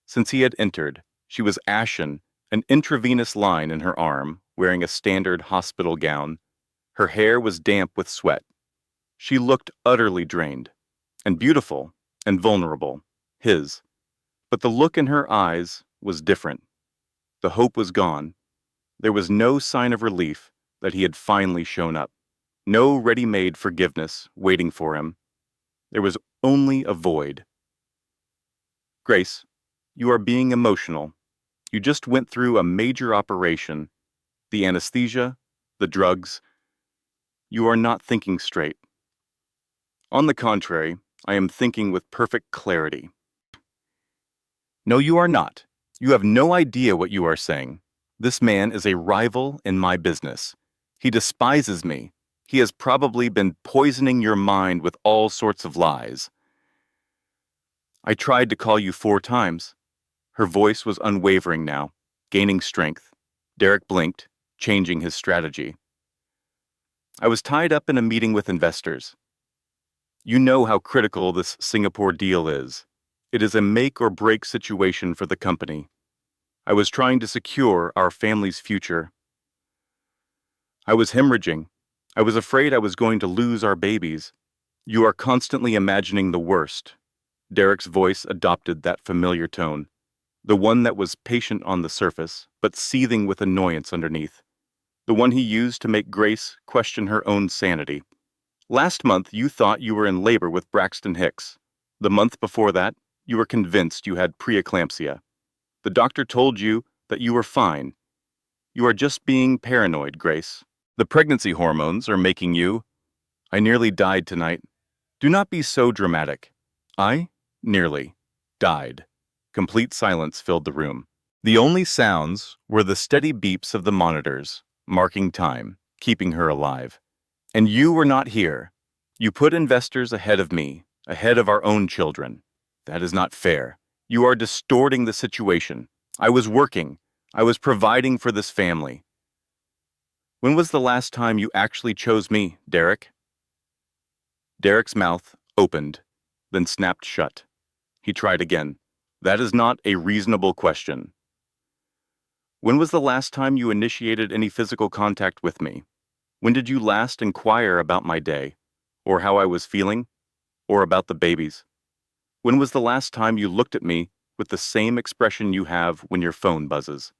since he had entered. She was ashen, an intravenous line in her arm, wearing a standard hospital gown. Her hair was damp with sweat. She looked utterly drained, and beautiful, and vulnerable, his. But the look in her eyes was different. The hope was gone. There was no sign of relief that he had finally shown up. No ready-made forgiveness waiting for him. There was only a void. "Grace, you are being emotional. You just went through a major operation. The anesthesia, the drugs. You are not thinking straight." "On the contrary, I am thinking with perfect clarity." "No, you are not. You have no idea what you are saying. This man is a rival in my business. He despises me. He has probably been poisoning your mind with all sorts of lies." "I tried to call you 4 times. Her voice was unwavering now, gaining strength. Derek blinked, changing his strategy. "I was tied up in a meeting with investors. You know how critical this Singapore deal is. It is a make-or-break situation for the company. I was trying to secure our family's future. I was hemorrhaging. I was afraid I was going to lose our babies. You are constantly imagining the worst." Derek's voice adopted that familiar tone, the one that was patient on the surface, but seething with annoyance underneath. The one he used to make Grace question her own sanity. "Last month, you thought you were in labor with Braxton Hicks. The month before that, you were convinced you had preeclampsia. The doctor told you that you were fine. You are just being paranoid, Grace. The pregnancy hormones are making you—" "I nearly died tonight. Do not be so dramatic. I nearly died." Complete silence filled the room. The only sounds were the steady beeps of the monitors, marking time, keeping her alive. "And you were not here. You put investors ahead of me, ahead of our own children. That is not fair. You are distorting the situation. I was working. I was providing for this family. When was the last time you actually chose me, Derek?" Derek's mouth opened, then snapped shut. He tried again. "That is not a reasonable question. When was the last time you initiated any physical contact with me? When did you last inquire about my day, or how I was feeling, or about the babies? When was the last time you looked at me with the same expression you have when your phone buzzes?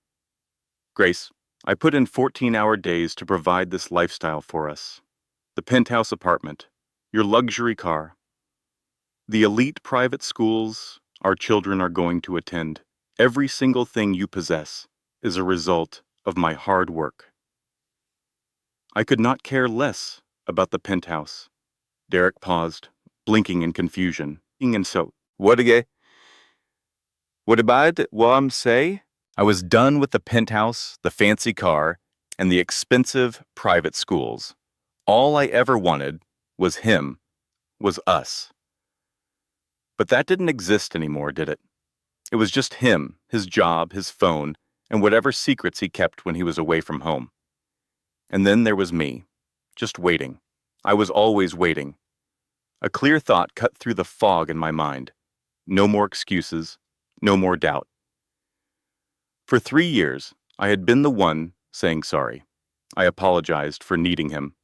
Grace, I put in 14-hour days to provide this lifestyle for us. The penthouse apartment, your luxury car, the elite private schools our children are going to attend. Every single thing you possess is a result of my hard work." I could not care less about the penthouse. Derek paused, blinking in confusion. And so, what about what I'm say? I was done with the penthouse, the fancy car, and the expensive private schools. All I ever wanted was him, was us. But that didn't exist anymore, did it? It was just him, his job, his phone, and whatever secrets he kept when he was away from home. And then there was me, just waiting. I was always waiting. A clear thought cut through the fog in my mind. No more excuses, no more doubt. For 3 years, I had been the one saying sorry. I apologized for needing him.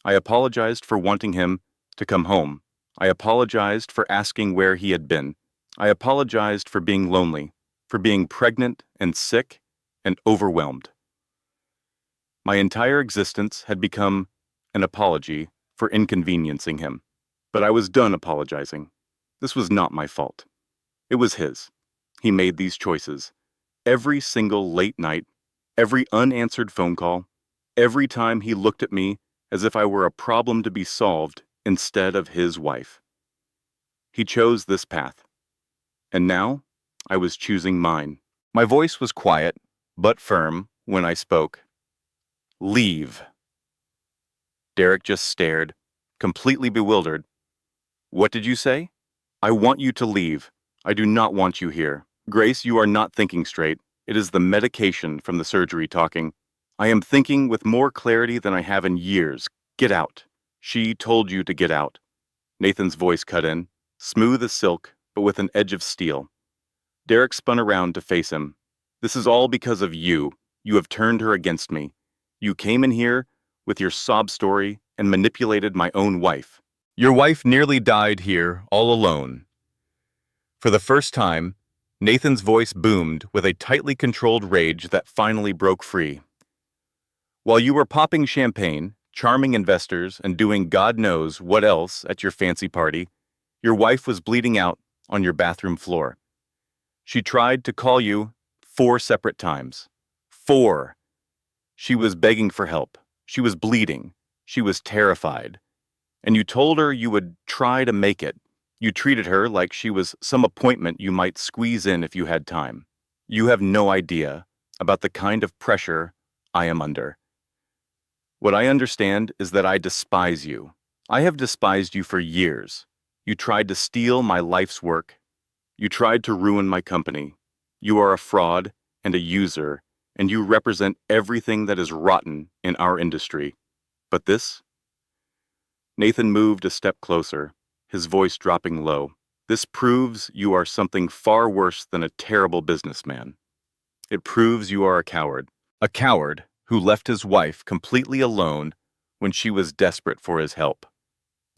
I apologized for wanting him to come home. I apologized for asking where he had been. I apologized for being lonely, for being pregnant and sick and overwhelmed. My entire existence had become an apology for inconveniencing him. But I was done apologizing. This was not my fault. It was his. He made these choices. Every single late night, every unanswered phone call, every time he looked at me as if I were a problem to be solved instead of his wife. He chose this path. And now, I was choosing mine. My voice was quiet, but firm, when I spoke. Leave. Derek just stared, completely bewildered. What did you say? I want you to leave. I do not want you here. Grace, you are not thinking straight. It is the medication from the surgery talking. I am thinking with more clarity than I have in years. Get out. She told you to get out. Nathan's voice cut in, smooth as silk, but with an edge of steel. Derek spun around to face him. This is all because of you. You have turned her against me. You came in here with your sob story and manipulated my own wife. Your wife nearly died here, all alone. For the first time, Nathan's voice boomed with a tightly controlled rage that finally broke free. While you were popping champagne, charming investors, and doing God knows what else at your fancy party, your wife was bleeding out on your bathroom floor. She tried to call you 4 separate times. 4. She was begging for help. She was bleeding. She was terrified. And you told her you would try to make it. You treated her like she was some appointment you might squeeze in if you had time. You have no idea about the kind of pressure I am under. What I understand is that I despise you. I have despised you for years. You tried to steal my life's work. You tried to ruin my company. You are a fraud and a user, and you represent everything that is rotten in our industry. But this? Nathan moved a step closer, his voice dropping low. This proves you are something far worse than a terrible businessman. It proves you are a coward who left his wife completely alone when she was desperate for his help.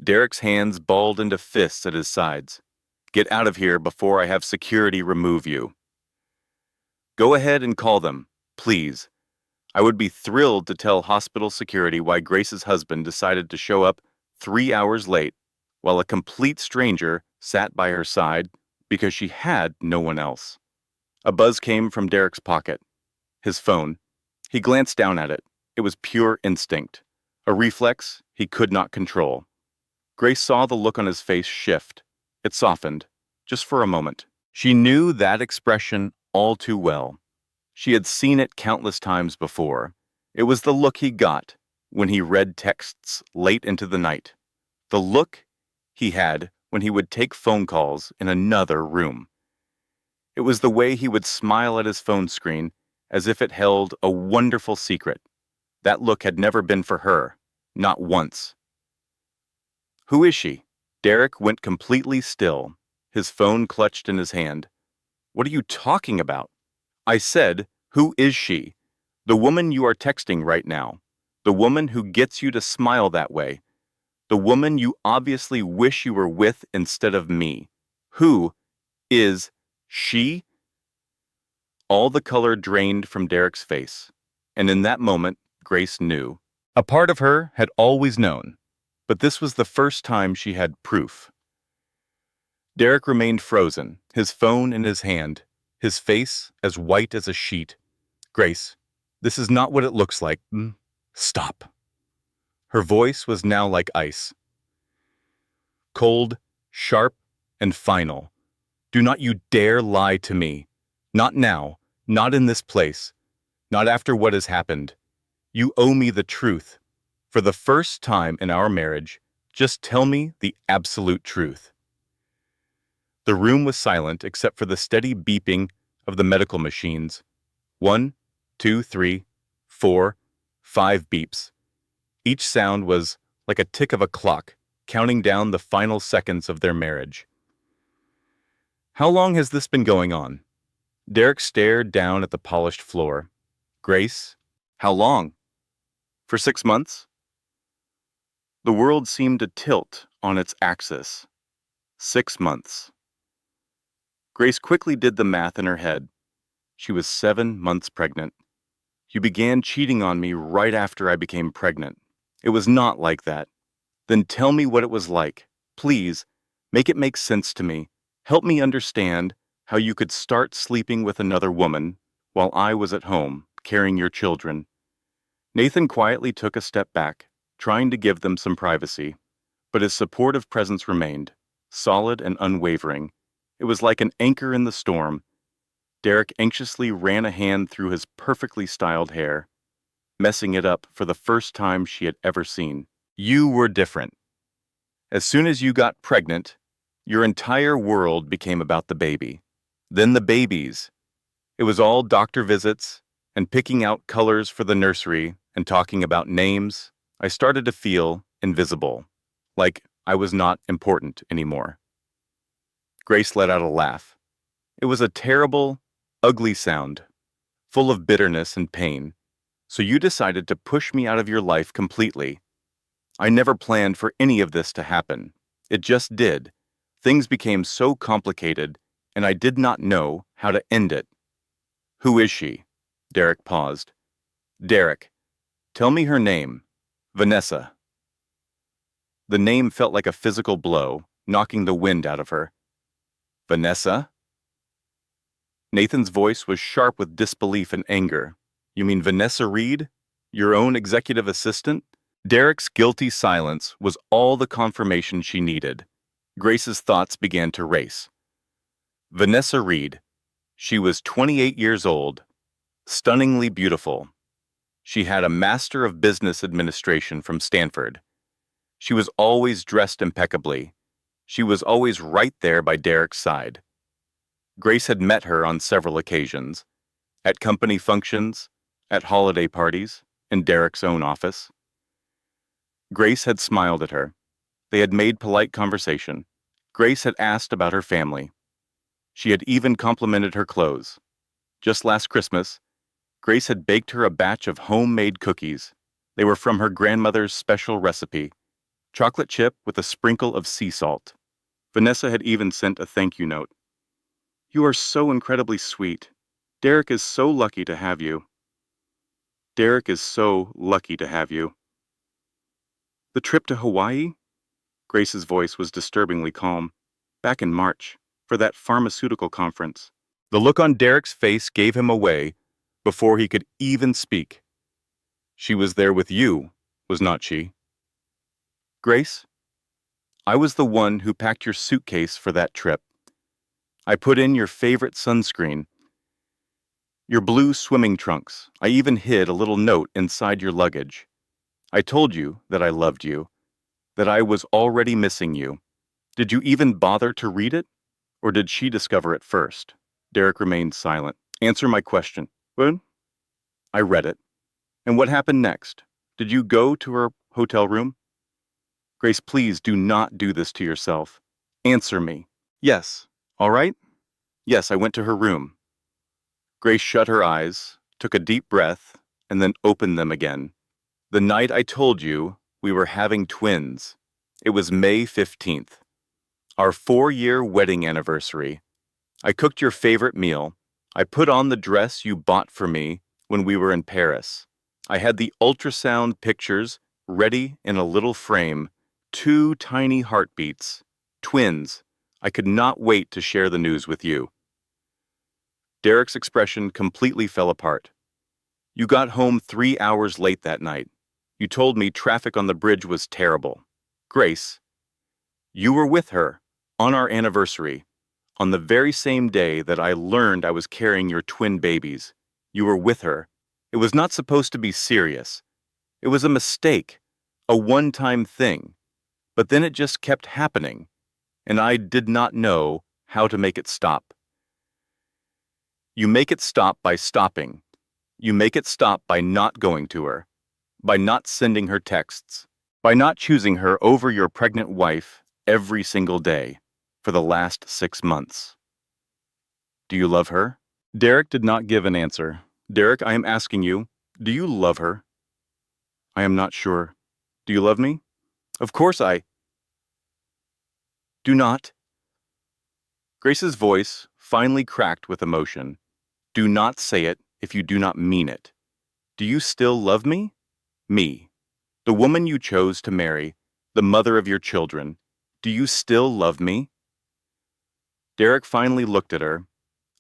Derek's hands balled into fists at his sides. Get out of here before I have security remove you. Go ahead and call them, please. I would be thrilled to tell hospital security why Grace's husband decided to show up 3 hours late while a complete stranger sat by her side because she had no one else. A buzz came from Derek's pocket. His phone. He glanced down at it. It was pure instinct, a reflex he could not control. Grace saw the look on his face shift. It softened, just for a moment. She knew that expression all too well. She had seen it countless times before. It was the look he got when he read texts late into the night. The look he had when he would take phone calls in another room. It was the way he would smile at his phone screen as if it held a wonderful secret. That look had never been for her, not once. Who is she? Derek went completely still, his phone clutched in his hand. What are you talking about? I said, who is she? The woman you are texting right now. The woman who gets you to smile that way. The woman you obviously wish you were with instead of me. Who is she? All the color drained from Derek's face, and in that moment, Grace knew. A part of her had always known, but this was the first time she had proof. Derek remained frozen, his phone in his hand, his face as white as a sheet. Grace, this is not what it looks like. Stop. Her voice was now like ice. Cold, sharp, and final. Do not you dare lie to me. Not now, not in this place, not after what has happened. You owe me the truth. For the first time in our marriage, just tell me the absolute truth. The room was silent except for the steady beeping of the medical machines. 1, 2, 3, 4, 5 beeps. Each sound was like a tick of a clock, counting down the final seconds of their marriage. How long has this been going on? Derek stared down at the polished floor. Grace? How long? For 6 months? The world seemed to tilt on its axis. 6 months. Grace quickly did the math in her head. She was 7 months pregnant. You began cheating on me right after I became pregnant. It was not like that. Then tell me what it was like. Please, make it make sense to me. Help me understand how you could start sleeping with another woman while I was at home, carrying your children. Nathan quietly took a step back, trying to give them some privacy, but his supportive presence remained, solid and unwavering. It was like an anchor in the storm. Derek anxiously ran a hand through his perfectly styled hair, messing it up for the first time she had ever seen. You were different. As soon as you got pregnant, your entire world became about the baby. Then the babies. It was all doctor visits and picking out colors for the nursery and talking about names. I started to feel invisible, like I was not important anymore. Grace let out a laugh. It was a terrible, ugly sound, full of bitterness and pain. So you decided to push me out of your life completely. I never planned for any of this to happen. It just did. Things became so complicated, and I did not know how to end it. Who is she? Derek paused. Derek, tell me her name. Vanessa. The name felt like a physical blow, knocking the wind out of her. Vanessa? Nathan's voice was sharp with disbelief and anger. You mean Vanessa Reed? Your own executive assistant? Derek's guilty silence was all the confirmation she needed. Grace's thoughts began to race. Vanessa Reed. She was 28 years old, stunningly beautiful. She had a Master of Business Administration from Stanford. She was always dressed impeccably. She was always right there by Derek's side. Grace had met her on several occasions, at company functions, at holiday parties, in Derek's own office. Grace had smiled at her. They had made polite conversation. Grace had asked about her family. She had even complimented her clothes. Just last Christmas, Grace had baked her a batch of homemade cookies. They were from her grandmother's special recipe, chocolate chip with a sprinkle of sea salt. Vanessa had even sent a thank you note. You are so incredibly sweet. Derek is so lucky to have you. Derek is so lucky to have you. The trip to Hawaii? Grace's voice was disturbingly calm. Back in March, for that pharmaceutical conference. The look on Derek's face gave him away before he could even speak. She was there with you, was not she? Grace, I was the one who packed your suitcase for that trip. I put in your favorite sunscreen, your blue swimming trunks. I even hid a little note inside your luggage. I told you that I loved you, that I was already missing you. Did you even bother to read it? Or did she discover it first? Derek remained silent. Answer my question. Well, I read it. And what happened next? Did you go to her hotel room? Grace, please do not do this to yourself. Answer me. Yes. All right? Yes, I went to her room. Grace shut her eyes, took a deep breath, and then opened them again. The night I told you we were having twins. It was May 15th. Our 4-year wedding anniversary. I cooked your favorite meal. I put on the dress you bought for me when we were in Paris. I had the ultrasound pictures ready in a little frame. 2 tiny heartbeats. Twins. I could not wait to share the news with you. Derek's expression completely fell apart. You got home 3 hours late that night. You told me traffic on the bridge was terrible. Grace, you were with her on our anniversary, on the very same day that I learned I was carrying your twin babies. You were with her. It was not supposed to be serious. It was a mistake, a one-time thing. But then it just kept happening, and I did not know how to make it stop. You make it stop by stopping. You make it stop by not going to her, by not sending her texts, by not choosing her over your pregnant wife every single day for the last 6 months. Do you love her? Derek did not give an answer. Derek, I am asking you, do you love her? I am not sure. Do you love me? Of course I do not. Grace's voice finally cracked with emotion. Do not say it if you do not mean it. Do you still love me? Me, the woman you chose to marry, the mother of your children. Do you still love me? Derek finally looked at her.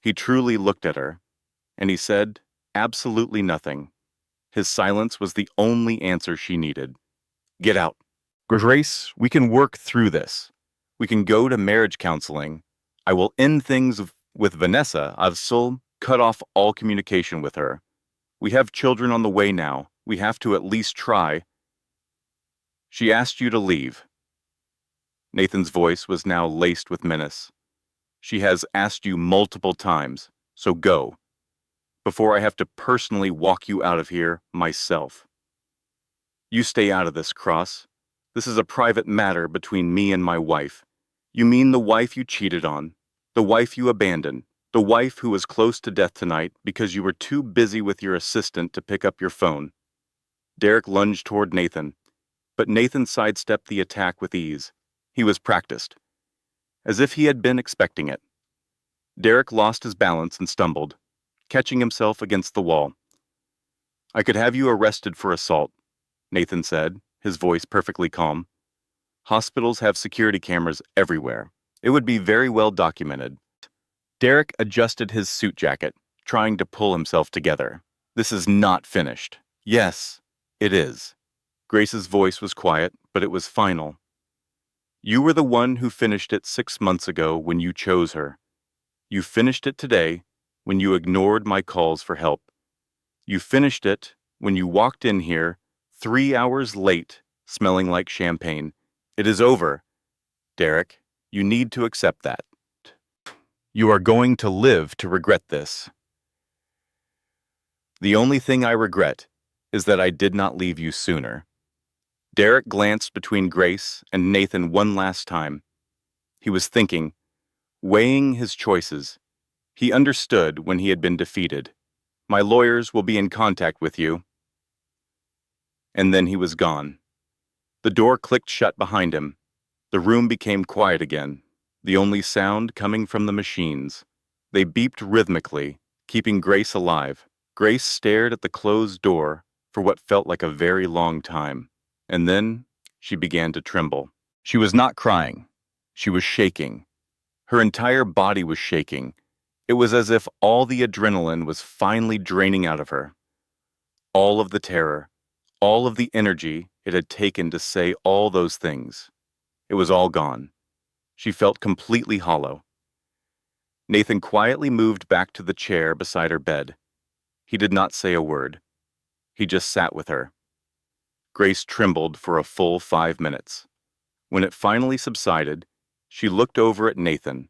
He truly looked at her, and he said absolutely nothing. His silence was the only answer she needed. Get out. Grace, we can work through this. We can go to marriage counseling. I will end things with Vanessa. I've still cut off all communication with her. We have children on the way now. We have to at least try. She asked you to leave. Nathan's voice was now laced with menace. She has asked you multiple times, so go, before I have to personally walk you out of here myself. You stay out of this, Cross. This is a private matter between me and my wife. You mean the wife you cheated on, the wife you abandoned, the wife who was close to death tonight because you were too busy with your assistant to pick up your phone. Derek lunged toward Nathan, but Nathan sidestepped the attack with ease. He was practiced, as if he had been expecting it. Derek lost his balance and stumbled, catching himself against the wall. I could have you arrested for assault, Nathan said, his voice perfectly calm. Hospitals have security cameras everywhere. It would be very well documented. Derek adjusted his suit jacket, trying to pull himself together. This is not finished. Yes, it is. Grace's voice was quiet, but it was final. You were the one who finished it 6 months ago when you chose her. You finished it today when you ignored my calls for help. You finished it when you walked in here 3 hours late, smelling like champagne. It is over. Derek, you need to accept that. You are going to live to regret this. The only thing I regret is that I did not leave you sooner. Derek glanced between Grace and Nathan one last time. He was thinking, weighing his choices. He understood when he had been defeated. My lawyers will be in contact with you. And then he was gone. The door clicked shut behind him. The room became quiet again, the only sound coming from the machines. They beeped rhythmically, keeping Grace alive. Grace stared at the closed door for what felt like a very long time. And then she began to tremble. She was not crying. She was shaking. Her entire body was shaking. It was as if all the adrenaline was finally draining out of her. All of the terror, all of the energy it had taken to say all those things. It was all gone. She felt completely hollow. Nathan quietly moved back to the chair beside her bed. He did not say a word. He just sat with her. Grace trembled for a full 5 minutes. When it finally subsided, she looked over at Nathan.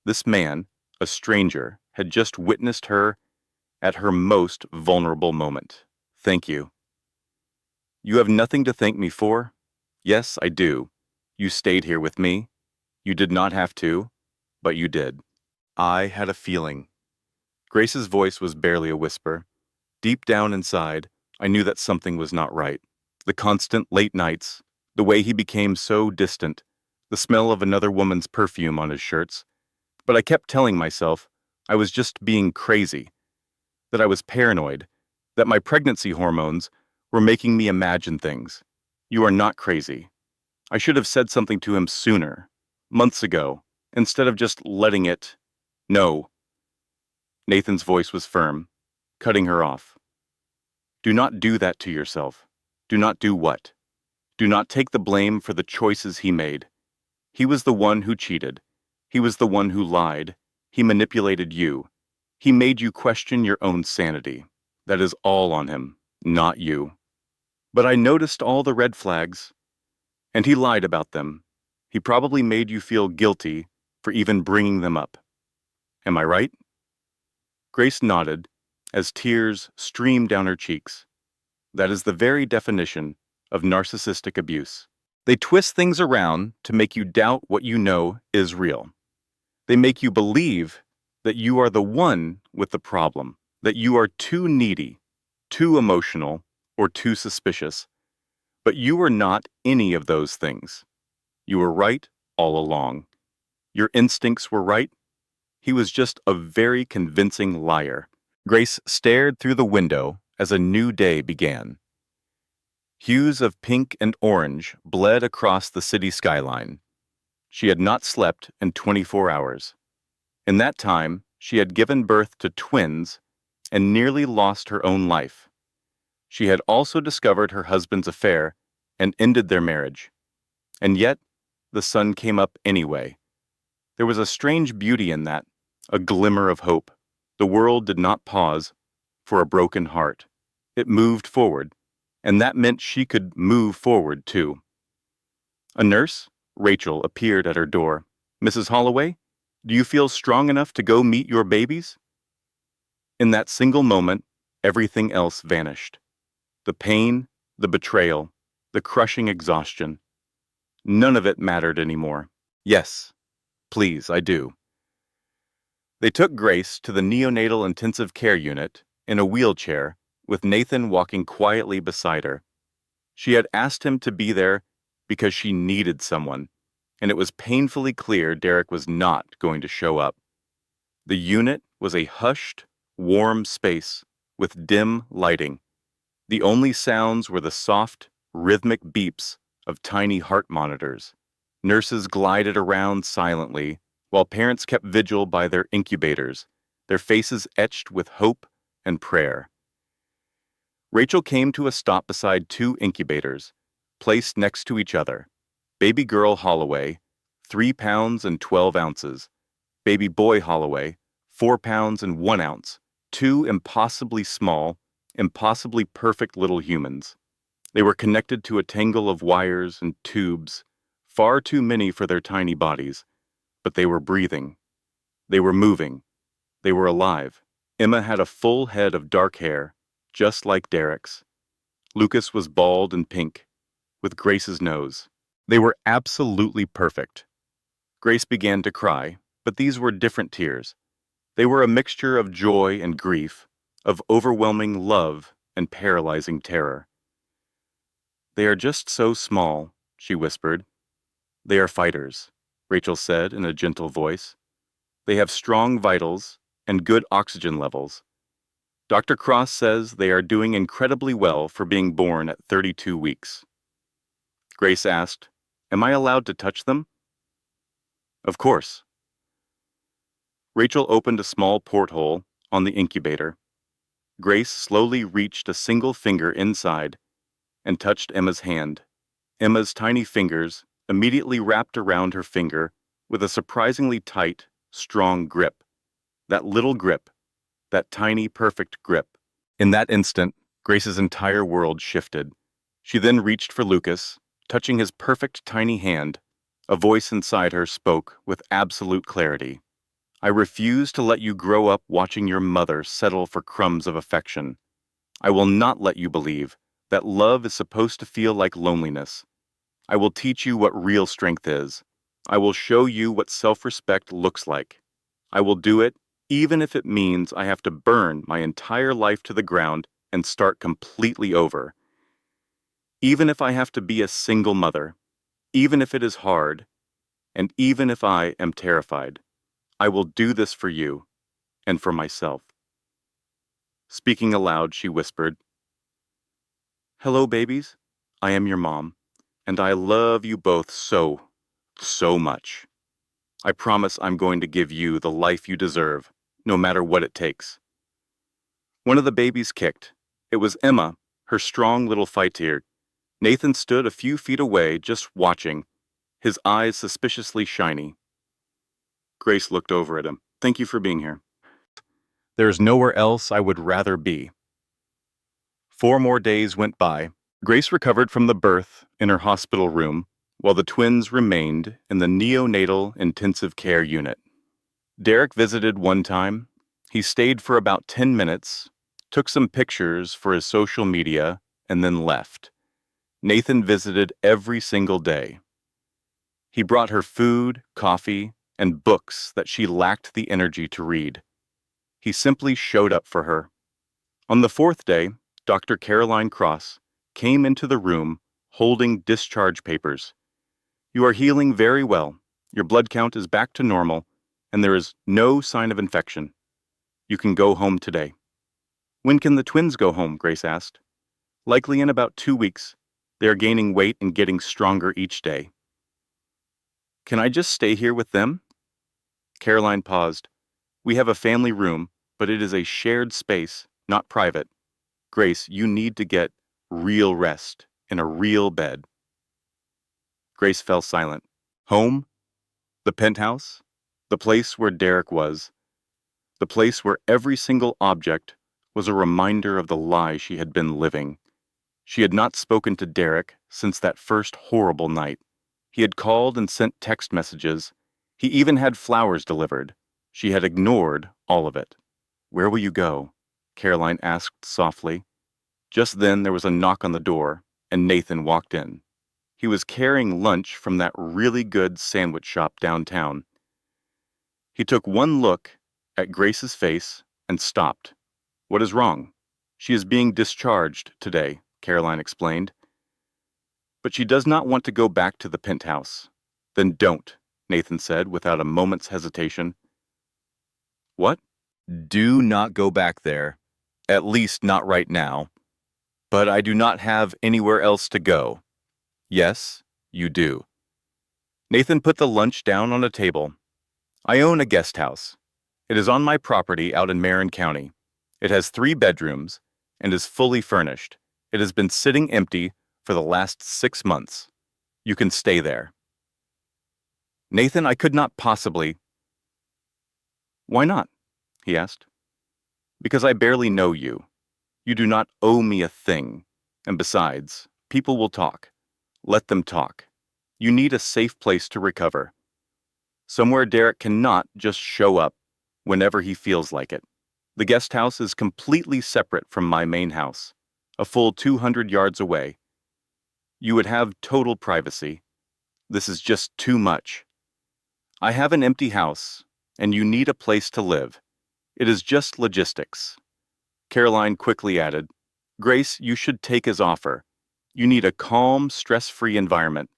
This man, a stranger, had just witnessed her at her most vulnerable moment. Thank you. You have nothing to thank me for? Yes, I do. You stayed here with me. You did not have to, but you did. I had a feeling. Grace's voice was barely a whisper. Deep down inside, I knew that something was not right. The constant late nights, the way he became so distant, the smell of another woman's perfume on his shirts. But I kept telling myself I was just being crazy, that I was paranoid, that my pregnancy hormones were making me imagine things. You are not crazy. I should have said something to him sooner, months ago, instead of just letting it. No. Nathan's voice was firm, cutting her off. Do not do that to yourself. Do not do what? Do not take the blame for the choices he made. He was the one who cheated. He was the one who lied. He manipulated you. He made you question your own sanity. That is all on him, not you. But I noticed all the red flags, and he lied about them. He probably made you feel guilty for even bringing them up. Am I right? Grace nodded as tears streamed down her cheeks. That is the very definition of narcissistic abuse. They twist things around to make you doubt what you know is real. They make you believe that you are the one with the problem, that you are too needy, too emotional, or too suspicious. But you are not any of those things. You were right all along. Your instincts were right. He was just a very convincing liar. Grace stared through the window as a new day began. Hues of pink and orange bled across the city skyline. She had not slept in 24 hours. In that time, she had given birth to twins and nearly lost her own life. She had also discovered her husband's affair and ended their marriage. And yet, the sun came up anyway. There was a strange beauty in that, a glimmer of hope. The world did not pause for a broken heart. It moved forward, and that meant she could move forward too. A nurse, Rachel, appeared at her door. "Mrs. Holloway, do you feel strong enough to go meet your babies?" In that single moment, everything else vanished. The pain, the betrayal, the crushing exhaustion. None of it mattered anymore. "Yes, please, I do." They took Grace to the neonatal intensive care unit in a wheelchair, with Nathan walking quietly beside her. She had asked him to be there because she needed someone, and it was painfully clear Derek was not going to show up. The unit was a hushed, warm space with dim lighting. The only sounds were the soft, rhythmic beeps of tiny heart monitors. Nurses glided around silently, while parents kept vigil by their incubators, their faces etched with hope and prayer. Rachel came to a stop beside two incubators, placed next to each other. Baby girl Holloway, 3 pounds and 12 ounces. Baby boy Holloway, 4 pounds and 1 ounce. Two impossibly small, impossibly perfect little humans. They were connected to a tangle of wires and tubes, far too many for their tiny bodies, but they were breathing. They were moving. They were alive. Emma had a full head of dark hair, just like Derek's. Lucas was bald and pink, with Grace's nose. They were absolutely perfect. Grace began to cry, but these were different tears. They were a mixture of joy and grief, of overwhelming love and paralyzing terror. "They are just so small," she whispered. "They are fighters," Rachel said in a gentle voice. "They have strong vitals and good oxygen levels. Dr. Cross says they are doing incredibly well for being born at 32 weeks. Grace asked, "Am I allowed to touch them?" "Of course." Rachel opened a small porthole on the incubator. Grace slowly reached a single finger inside and touched Emma's hand. Emma's tiny fingers immediately wrapped around her finger with a surprisingly tight, strong grip. That little grip, that tiny, perfect grip. In that instant, Grace's entire world shifted. She then reached for Lucas, touching his perfect tiny hand. A voice inside her spoke with absolute clarity. "I refuse to let you grow up watching your mother settle for crumbs of affection. I will not let you believe that love is supposed to feel like loneliness. I will teach you what real strength is. I will show you what self-respect looks like. I will do it even if it means I have to burn my entire life to the ground and start completely over. Even if I have to be a single mother, even if it is hard, and even if I am terrified, I will do this for you and for myself." Speaking aloud, she whispered, "Hello, babies. I am your mom, and I love you both so, so much. I promise I'm going to give you the life you deserve, no matter what it takes." One of the babies kicked. It was Emma, her strong little fighter. Nathan stood a few feet away, just watching, his eyes suspiciously shiny. Grace looked over at him. "Thank you for being here. There's nowhere else I would rather be." 4 more days went by. Grace recovered from the birth in her hospital room, while the twins remained in the neonatal intensive care unit. Derek visited one time. He stayed for about 10 minutes, took some pictures for his social media, and then left. Nathan visited every single day. He brought her food, coffee, and books that she lacked the energy to read. He simply showed up for her. On the 4th day, Dr. Caroline Cross came into the room holding discharge papers. "You are healing very well. Your blood count is back to normal, and there is no sign of infection. You can go home today." "When can the twins go home?" Grace asked. "Likely in about 2 weeks. They are gaining weight and getting stronger each day." "Can I just stay here with them?" Caroline paused. "We have a family room, but it is a shared space, not private. Grace, you need to get real rest in a real bed." Grace fell silent. Home? The penthouse? The place where Derek was. The place where every single object was a reminder of the lie she had been living. She had not spoken to Derek since that first horrible night. He had called and sent text messages. He even had flowers delivered. She had ignored all of it. "Where will you go?" Caroline asked softly. Just then there was a knock on the door, and Nathan walked in. He was carrying lunch from that really good sandwich shop downtown. He took one look at Grace's face and stopped. "What is wrong?" "She is being discharged today," Caroline explained. "But she does not want to go back to the penthouse." "Then don't," Nathan said without a moment's hesitation. "What?" "Do not go back there. At least not right now." "But I do not have anywhere else to go." "Yes, you do." Nathan put the lunch down on a table. "I own a guest house. It is on my property out in Marin County. It has 3 bedrooms and is fully furnished. It has been sitting empty for the last 6 months. You can stay there." "Nathan, I could not possibly." "Why not?" he asked. "Because I barely know you. You do not owe me a thing. And besides, people will talk. Let them talk. You need a safe place to recover. Somewhere Derek cannot just show up whenever he feels like it. The guest house is completely separate from my main house, a full 200 yards away. You would have total privacy. This is just too much. I have an empty house, and you need a place to live. It is just logistics." Caroline quickly added, "Grace, you should take his offer. You need a calm, stress-free environment.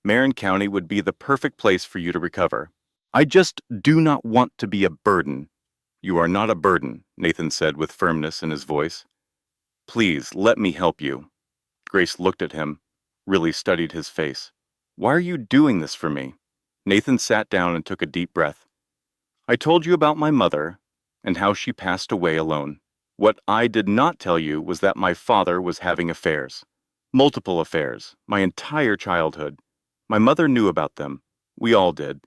Marin County would be the perfect place for you to recover. I just do not want to be a burden." "You are not a burden," Nathan said with firmness in his voice. "Please, let me help you." Grace looked at him, really studied his face. "Why are you doing this for me?" Nathan sat down and took a deep breath. "I told you about my mother and how she passed away alone. What I did not tell you was that my father was having affairs. Multiple affairs, my entire childhood. My mother knew about them. We all did.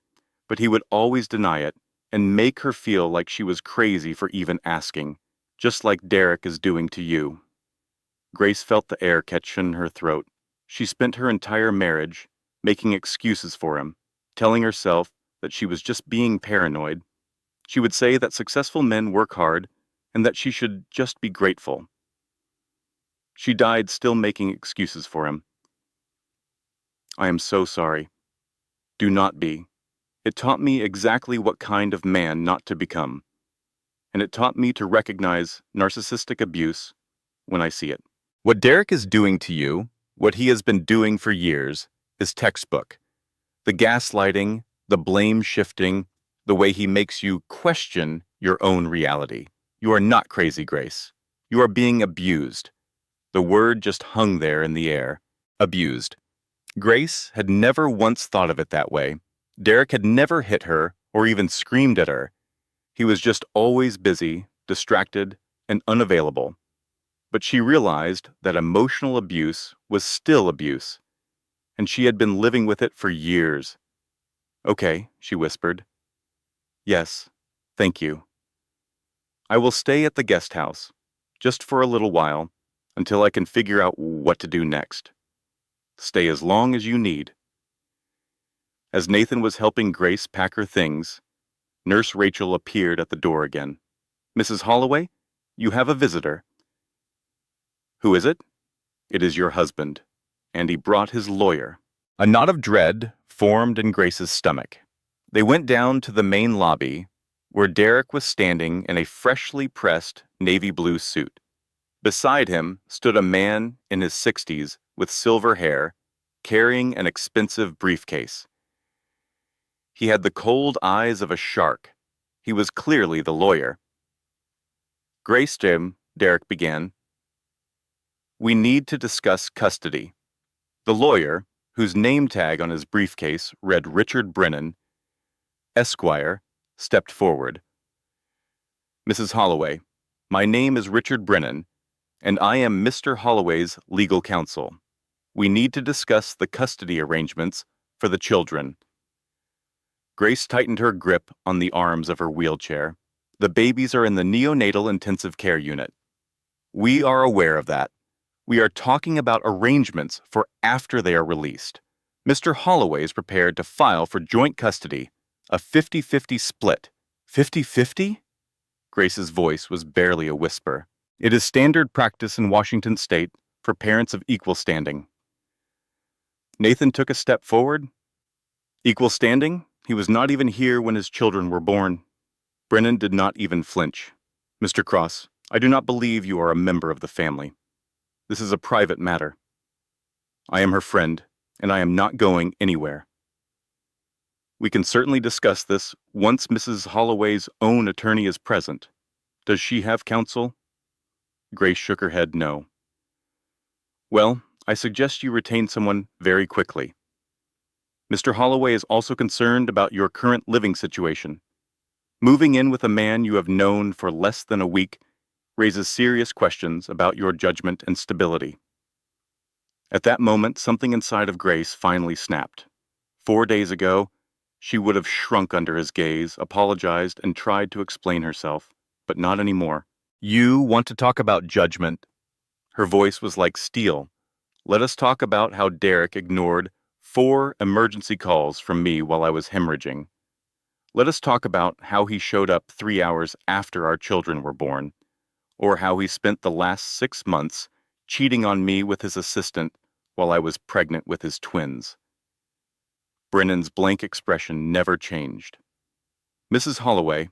But he would always deny it and make her feel like she was crazy for even asking, just like Derek is doing to you." Grace felt the air catch in her throat. She spent her entire marriage making excuses for him, telling herself that she was just being paranoid. She would say that successful men work hard and that she should just be grateful. She died still making excuses for him. "I am so sorry. Do not be. It taught me exactly what kind of man not to become. And it taught me to recognize narcissistic abuse when I see it." What Derek is doing to you, what he has been doing for years, is textbook. The gaslighting, the blame shifting, the way he makes you question your own reality. You are not crazy, Grace. You are being abused. The word just hung there in the air. Abused. Grace had never once thought of it that way. Derek had never hit her or even screamed at her. He was just always busy, distracted, and unavailable. But she realized that emotional abuse was still abuse, and she had been living with it for years. "Okay," she whispered. "Yes, thank you. I will stay at the guest house, just for a little while, until I can figure out what to do next. Stay as long as you need." As Nathan was helping Grace pack her things, Nurse Rachel appeared at the door again. "Mrs. Holloway, you have a visitor." "Who is it?" "It is your husband." And he brought his lawyer. A knot of dread formed in Grace's stomach. They went down to the main lobby, where Derek was standing in a freshly pressed navy blue suit. Beside him stood a man in his 60s with silver hair, carrying an expensive briefcase. He had the cold eyes of a shark. He was clearly the lawyer. "Grace, Jim," Derek began, "we need to discuss custody." The lawyer, whose name tag on his briefcase read Richard Brennan, Esquire, stepped forward. "Mrs. Holloway, my name is Richard Brennan, and I am Mr. Holloway's legal counsel. We need to discuss the custody arrangements for the children." Grace tightened her grip on the arms of her wheelchair. "The babies are in the neonatal intensive care unit. We are aware of that. We are talking about arrangements for after they are released. Mr. Holloway is prepared to file for joint custody, a 50-50 split." "50-50?" Grace's voice was barely a whisper. "It is standard practice in Washington state for parents of equal standing." Nathan took a step forward. "Equal standing? He was not even here when his children were born." Brennan did not even flinch. "Mr. Cross, I do not believe you are a member of the family. This is a private matter. I am her friend, and I am not going anywhere. We can certainly discuss this once Mrs. Holloway's own attorney is present. Does she have counsel?" Grace shook her head no. "Well, I suggest you retain someone very quickly. Mr. Holloway is also concerned about your current living situation. Moving in with a man you have known for less than a week raises serious questions about your judgment and stability." At that moment, something inside of Grace finally snapped. 4 days ago, she would have shrunk under his gaze, apologized, and tried to explain herself, but not anymore. "You want to talk about judgment?" Her voice was like steel. "Let us talk about how Derek ignored 4 emergency calls from me while I was hemorrhaging. Let us talk about how he showed up 3 hours after our children were born, or how he spent the last 6 months cheating on me with his assistant while I was pregnant with his twins." Brennan's blank expression never changed. "Mrs. Holloway,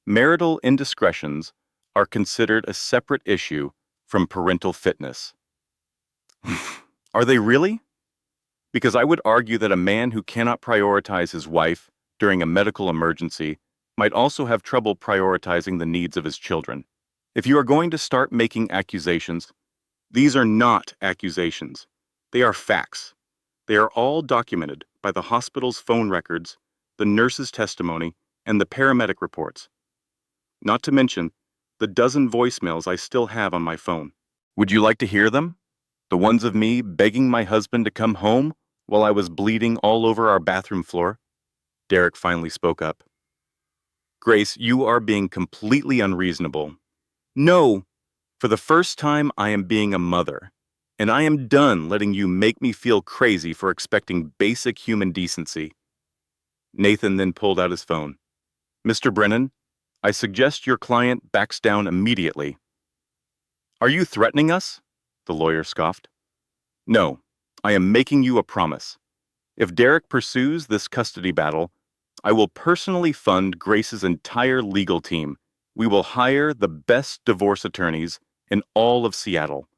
marital indiscretions are considered a separate issue from parental fitness." "Are they really? Because I would argue that a man who cannot prioritize his wife during a medical emergency might also have trouble prioritizing the needs of his children. If you are going to start making accusations, these are not accusations. They are facts. They are all documented by the hospital's phone records, the nurse's testimony, and the paramedic reports. Not to mention the dozen voicemails I still have on my phone. Would you like to hear them? The ones of me begging my husband to come home while I was bleeding all over our bathroom floor?" Derek finally spoke up. "Grace, you are being completely unreasonable." "No, for the first time I am being a mother, and I am done letting you make me feel crazy for expecting basic human decency." Nathan then pulled out his phone. "Mr. Brennan, I suggest your client backs down immediately." "Are you threatening us?" the lawyer scoffed. "No, I am making you a promise. If Derek pursues this custody battle, I will personally fund Grace's entire legal team. We will hire the best divorce attorneys in all of Seattle,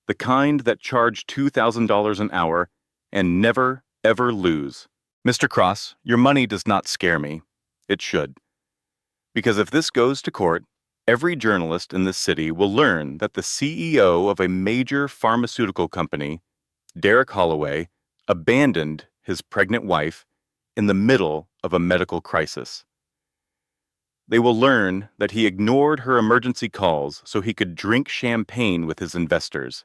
the kind that charge $2,000 an hour and never, ever lose." "Mr. Cross, your money does not scare me. It should. Because if this goes to court, every journalist in this city will learn that the CEO of a major pharmaceutical company, Derek Holloway, abandoned his pregnant wife in the middle of a medical crisis. They will learn that he ignored her emergency calls so he could drink champagne with his investors.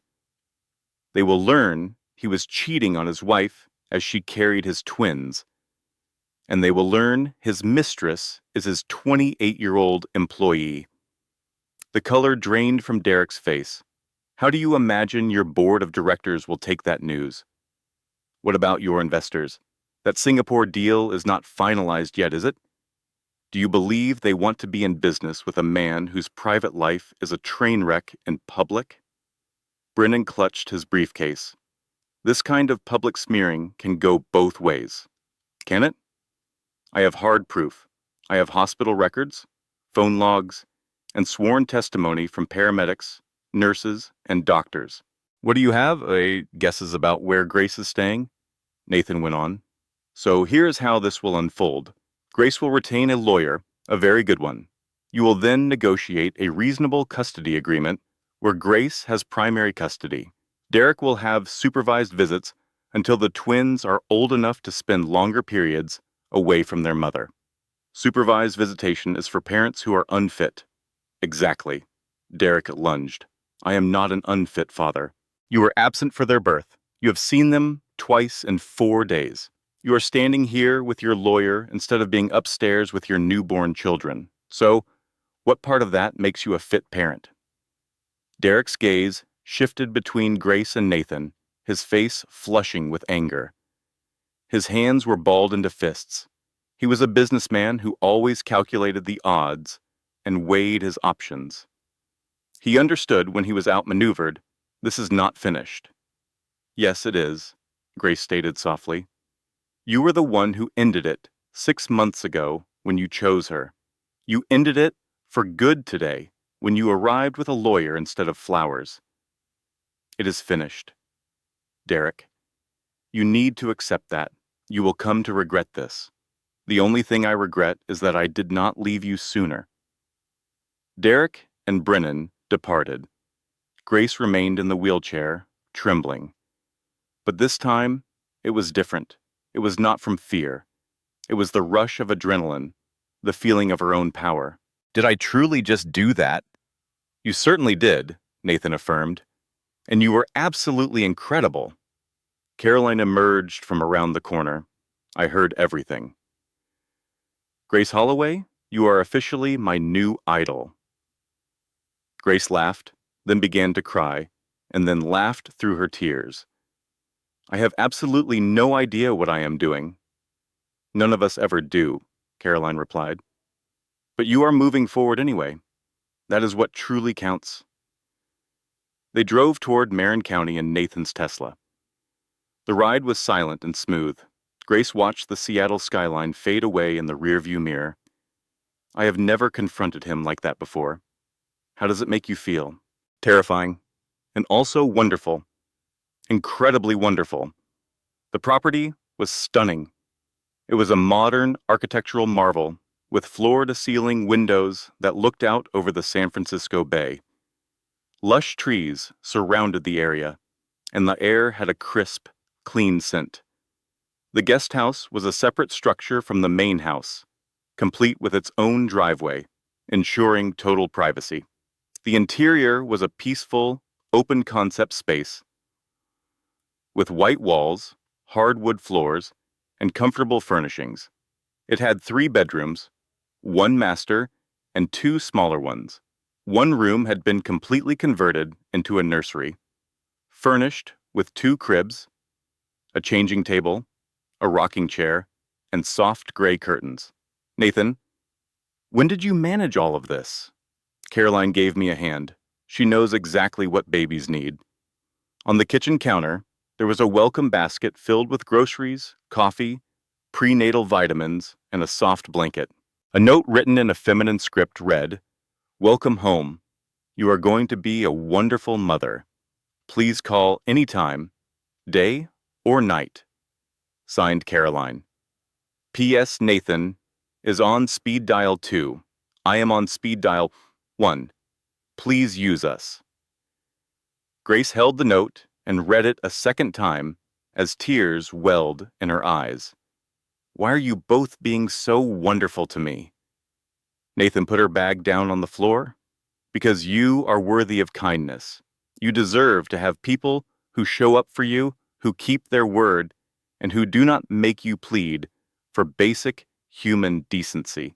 They will learn he was cheating on his wife as she carried his twins. And they will learn his mistress is his 28-year-old employee. The color drained from Derek's face. How do you imagine your board of directors will take that news? What about your investors? That Singapore deal is not finalized yet, is it? Do you believe they want to be in business with a man whose private life is a train wreck in public? Brennan clutched his briefcase. This kind of public smearing can go both ways. Can it? I have hard proof. I have hospital records, phone logs, and sworn testimony from paramedics, nurses, and doctors. What do you have? Guesses about where Grace is staying? Nathan went on. So here's how this will unfold. Grace will retain a lawyer, a very good one. You will then negotiate a reasonable custody agreement where Grace has primary custody. Derek will have supervised visits until the twins are old enough to spend longer periods away from their mother. Supervised visitation is for parents who are unfit. Exactly. Derek lunged. I am not an unfit father. You were absent for their birth. You have seen them twice in 4 days. You are standing here with your lawyer instead of being upstairs with your newborn children. So, what part of that makes you a fit parent? Derek's gaze shifted between Grace and Nathan, his face flushing with anger. His hands were balled into fists. He was a businessman who always calculated the odds and weighed his options. He understood when he was outmaneuvered, this is not finished. Yes, it is, Grace stated softly. You were the one who ended it 6 months ago when you chose her. You ended it for good today when you arrived with a lawyer instead of flowers. It is finished. Derek, you need to accept that. You will come to regret this. The only thing I regret is that I did not leave you sooner. Derek and Brennan departed. Grace remained in the wheelchair, trembling. But this time, it was different. It was not from fear. It was the rush of adrenaline, the feeling of her own power. Did I truly just do that? You certainly did, Nathan affirmed. And you were absolutely incredible. Caroline emerged from around the corner. I heard everything. Grace Holloway, you are officially my new idol. Grace laughed, then began to cry, and then laughed through her tears. I have absolutely no idea what I am doing. None of us ever do, Caroline replied. But you are moving forward anyway. That is what truly counts. They drove toward Marin County in Nathan's Tesla. The ride was silent and smooth. Grace watched the Seattle skyline fade away in the rearview mirror. I have never confronted him like that before. How does it make you feel? Terrifying, and also wonderful. Incredibly wonderful. The property was stunning. It was a modern architectural marvel with floor-to-ceiling windows that looked out over the San Francisco Bay. Lush trees surrounded the area, and the air had a crisp, clean scent. The guest house was a separate structure from the main house, complete with its own driveway, ensuring total privacy. The interior was a peaceful, open-concept space with white walls, hardwood floors, and comfortable furnishings. It had 3 bedrooms, 1 master, and 2 smaller ones. One room had been completely converted into a nursery, furnished with 2 cribs, a changing table, a rocking chair, and soft gray curtains. Nathan, when did you manage all of this? Caroline gave me a hand. She knows exactly what babies need. On the kitchen counter, there was a welcome basket filled with groceries, coffee, prenatal vitamins, and a soft blanket. A note written in a feminine script read, "Welcome home. You are going to be a wonderful mother. Please call anytime, day or night." Signed, Caroline. P.S. Nathan is on speed dial 2. I am on speed dial 1. Please use us. Grace held the note and read it a second time as tears welled in her eyes. Why are you both being so wonderful to me? Nathan put her bag down on the floor. Because you are worthy of kindness. You deserve to have people who show up for you, who keep their word, and who do not make you plead for basic human decency.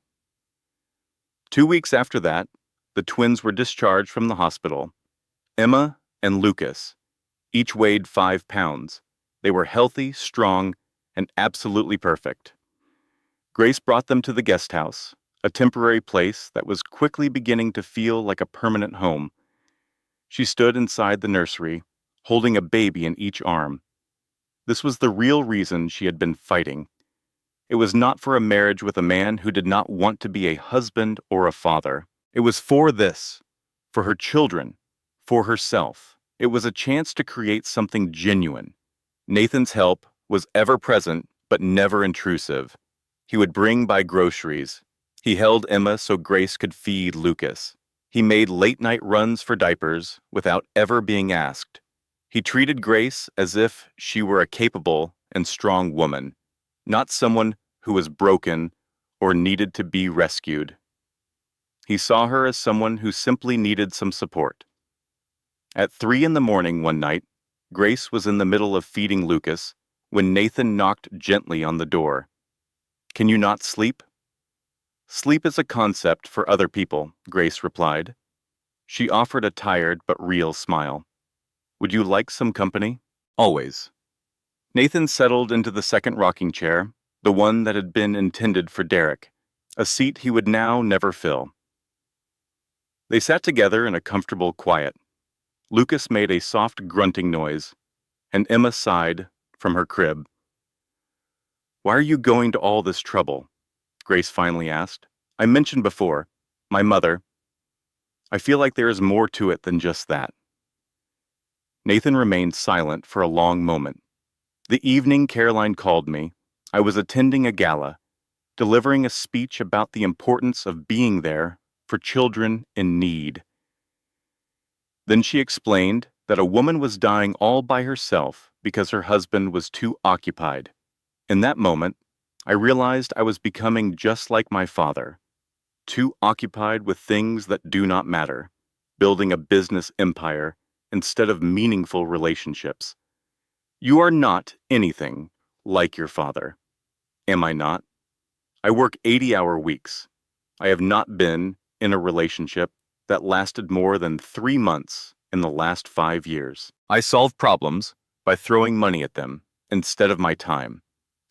2 weeks after that, the twins were discharged from the hospital. Emma and Lucas each weighed 5 pounds. They were healthy, strong, and absolutely perfect. Grace brought them to the guest house, a temporary place that was quickly beginning to feel like a permanent home. She stood inside the nursery, holding a baby in each arm. This was the real reason she had been fighting. It was not for a marriage with a man who did not want to be a husband or a father. It was for this, for her children, for herself. It was a chance to create something genuine. Nathan's help was ever present, but never intrusive. He would bring by groceries. He held Emma so Grace could feed Lucas. He made late-night runs for diapers without ever being asked. He treated Grace as if she were a capable and strong woman, not someone who was broken or needed to be rescued. He saw her as someone who simply needed some support. At 3 in the morning one night, Grace was in the middle of feeding Lucas when Nathan knocked gently on the door. "Can you not sleep?" "Sleep is a concept for other people," Grace replied. She offered a tired but real smile. "Would you like some company?" "Always." Nathan settled into the second rocking chair, the one that had been intended for Derek, a seat he would now never fill. They sat together in a comfortable quiet. Lucas made a soft grunting noise, and Emma sighed from her crib. "Why are you going to all this trouble?" Grace finally asked. "I mentioned before, my mother. I feel like there is more to it than just that." Nathan remained silent for a long moment. The evening Caroline called me, I was attending a gala, delivering a speech about the importance of being there for children in need. Then she explained that a woman was dying all by herself because her husband was too occupied. In that moment, I realized I was becoming just like my father, too occupied with things that do not matter, building a business empire instead of meaningful relationships. You are not anything like your father. Am I not? I work 80-hour weeks. I have not been in a relationship that lasted more than 3 months in the last 5 years. I solve problems by throwing money at them instead of my time.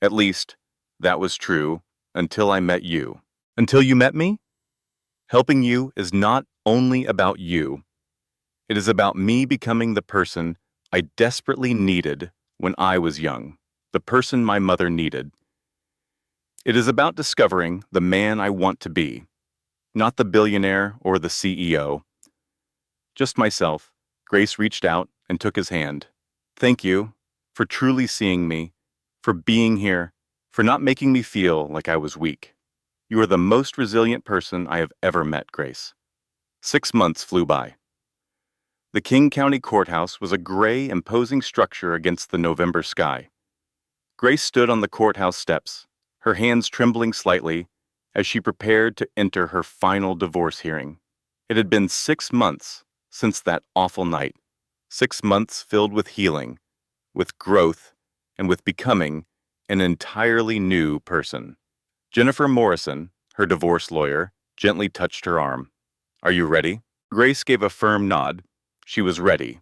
At least, that was true until I met you. Until you met me? Helping you is not only about you. It is about me becoming the person I desperately needed when I was young, the person my mother needed. It is about discovering the man I want to be, not the billionaire or the CEO. Just myself. Grace reached out and took his hand. "Thank you for truly seeing me, for being here, for not making me feel like I was weak. You are the most resilient person I have ever met, Grace." 6 months flew by. The King County Courthouse was a gray, imposing structure against the November sky. Grace stood on the courthouse steps, her hands trembling slightly as she prepared to enter her final divorce hearing. It had been 6 months since that awful night. 6 months filled with healing, with growth, and with becoming an entirely new person. Jennifer Morrison, her divorce lawyer, gently touched her arm. "Are you ready?" Grace gave a firm nod. She was ready.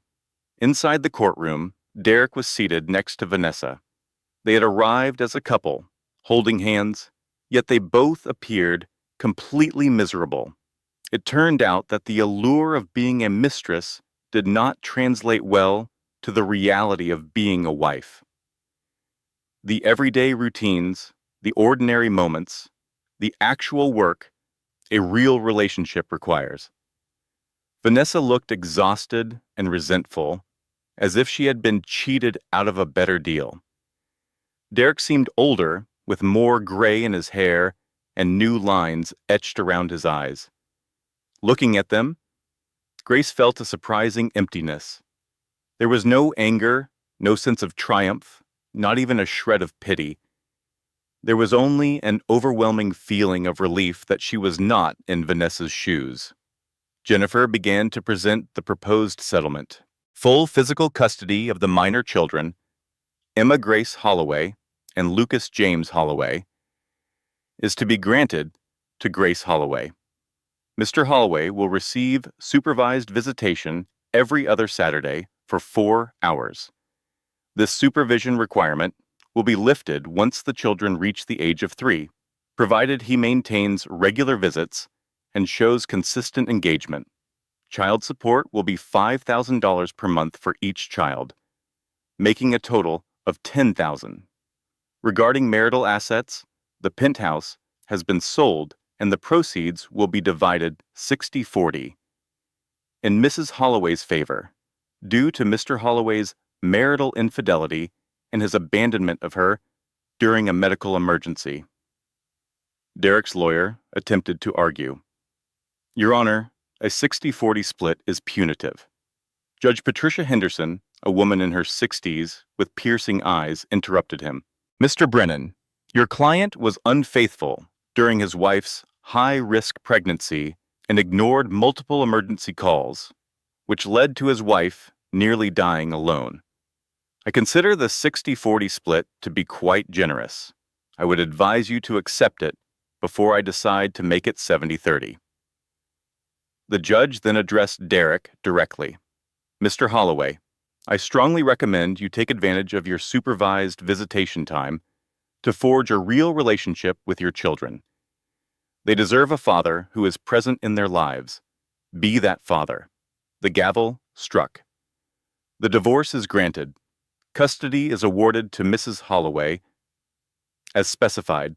Inside the courtroom, Derek was seated next to Vanessa. They had arrived as a couple, holding hands, yet they both appeared completely miserable. It turned out that the allure of being a mistress did not translate well to the reality of being a wife. The everyday routines, the ordinary moments, the actual work a real relationship requires. Vanessa looked exhausted and resentful, as if she had been cheated out of a better deal. Derek seemed older, with more gray in his hair and new lines etched around his eyes. Looking at them, Grace felt a surprising emptiness. There was no anger, no sense of triumph, not even a shred of pity. There was only an overwhelming feeling of relief that she was not in Vanessa's shoes. Jennifer began to present the proposed settlement. Full physical custody of the minor children, Emma Grace Holloway and Lucas James Holloway, is to be granted to Grace Holloway. Mr. Holloway will receive supervised visitation every other Saturday for 4 hours. This supervision requirement will be lifted once the children reach the age of 3, provided he maintains regular visits and shows consistent engagement. Child support will be $5,000 per month for each child, making a total of $10,000. Regarding marital assets, the penthouse has been sold and the proceeds will be divided 60-40. In Mrs. Holloway's favor, due to Mr. Holloway's marital infidelity and his abandonment of her during a medical emergency. Derek's lawyer attempted to argue. Your Honor, a 60-40 split is punitive. Judge Patricia Henderson, a woman in her 60s with piercing eyes, interrupted him. Mr. Brennan, your client was unfaithful during his wife's high-risk pregnancy and ignored multiple emergency calls, which led to his wife nearly dying alone. I consider the 60-40 split to be quite generous. I would advise you to accept it before I decide to make it 70-30. The judge then addressed Derek directly. Mr. Holloway, I strongly recommend you take advantage of your supervised visitation time to forge a real relationship with your children. They deserve a father who is present in their lives. Be that father. The gavel struck. The divorce is granted. Custody is awarded to Mrs. Holloway. As specified,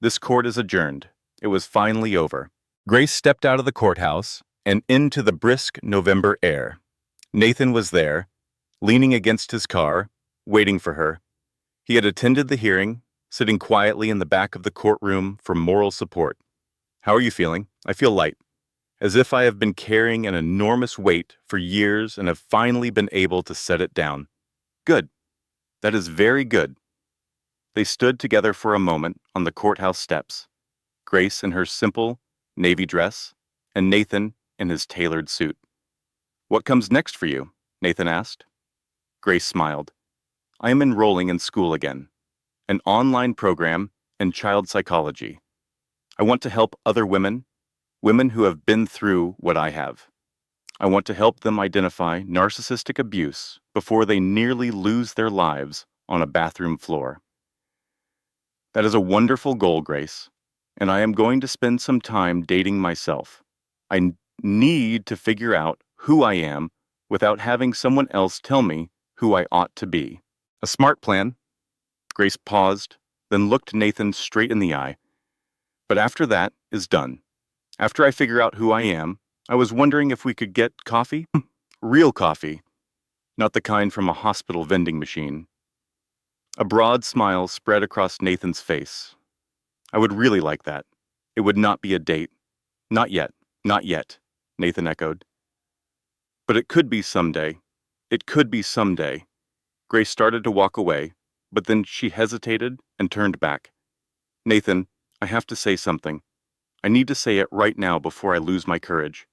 this court is adjourned. It was finally over. Grace stepped out of the courthouse and into the brisk November air. Nathan was there, leaning against his car, waiting for her. He had attended the hearing, sitting quietly in the back of the courtroom for moral support. How are you feeling? I feel light, as if I have been carrying an enormous weight for years and have finally been able to set it down. Good. That is very good. They stood together for a moment on the courthouse steps, Grace in her simple navy dress and Nathan in his tailored suit. What comes next for you? Nathan asked. Grace smiled. I am enrolling in school again, an online program in child psychology. I want to help other women who have been through what I have. I want to help them identify narcissistic abuse before they nearly lose their lives on a bathroom floor. That is a wonderful goal, Grace, and I am going to spend some time dating myself. I need to figure out who I am without having someone else tell me who I ought to be. A smart plan. Grace paused, then looked Nathan straight in the eye. But after that is done. After I figure out who I am, I was wondering if we could get coffee? Real coffee. Not the kind from a hospital vending machine. A broad smile spread across Nathan's face. I would really like that. It would not be a date. Not yet. Not yet, Nathan echoed. But it could be someday. It could be someday. Grace started to walk away, but then she hesitated and turned back. Nathan, I have to say something. I need to say it right now before I lose my courage.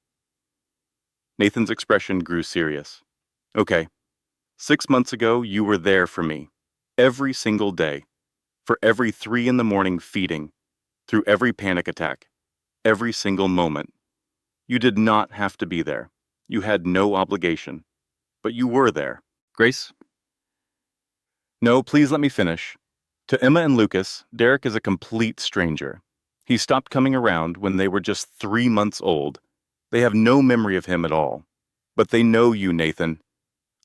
Nathan's expression grew serious. Okay. 6 months ago, you were there for me. Every single day. For every 3 a.m. feeding. Through every panic attack. Every single moment. You did not have to be there. You had no obligation. But you were there. Grace? No, please let me finish. To Emma and Lucas, Derek is a complete stranger. He stopped coming around when they were just 3 months old. They have no memory of him at all. But they know you, Nathan.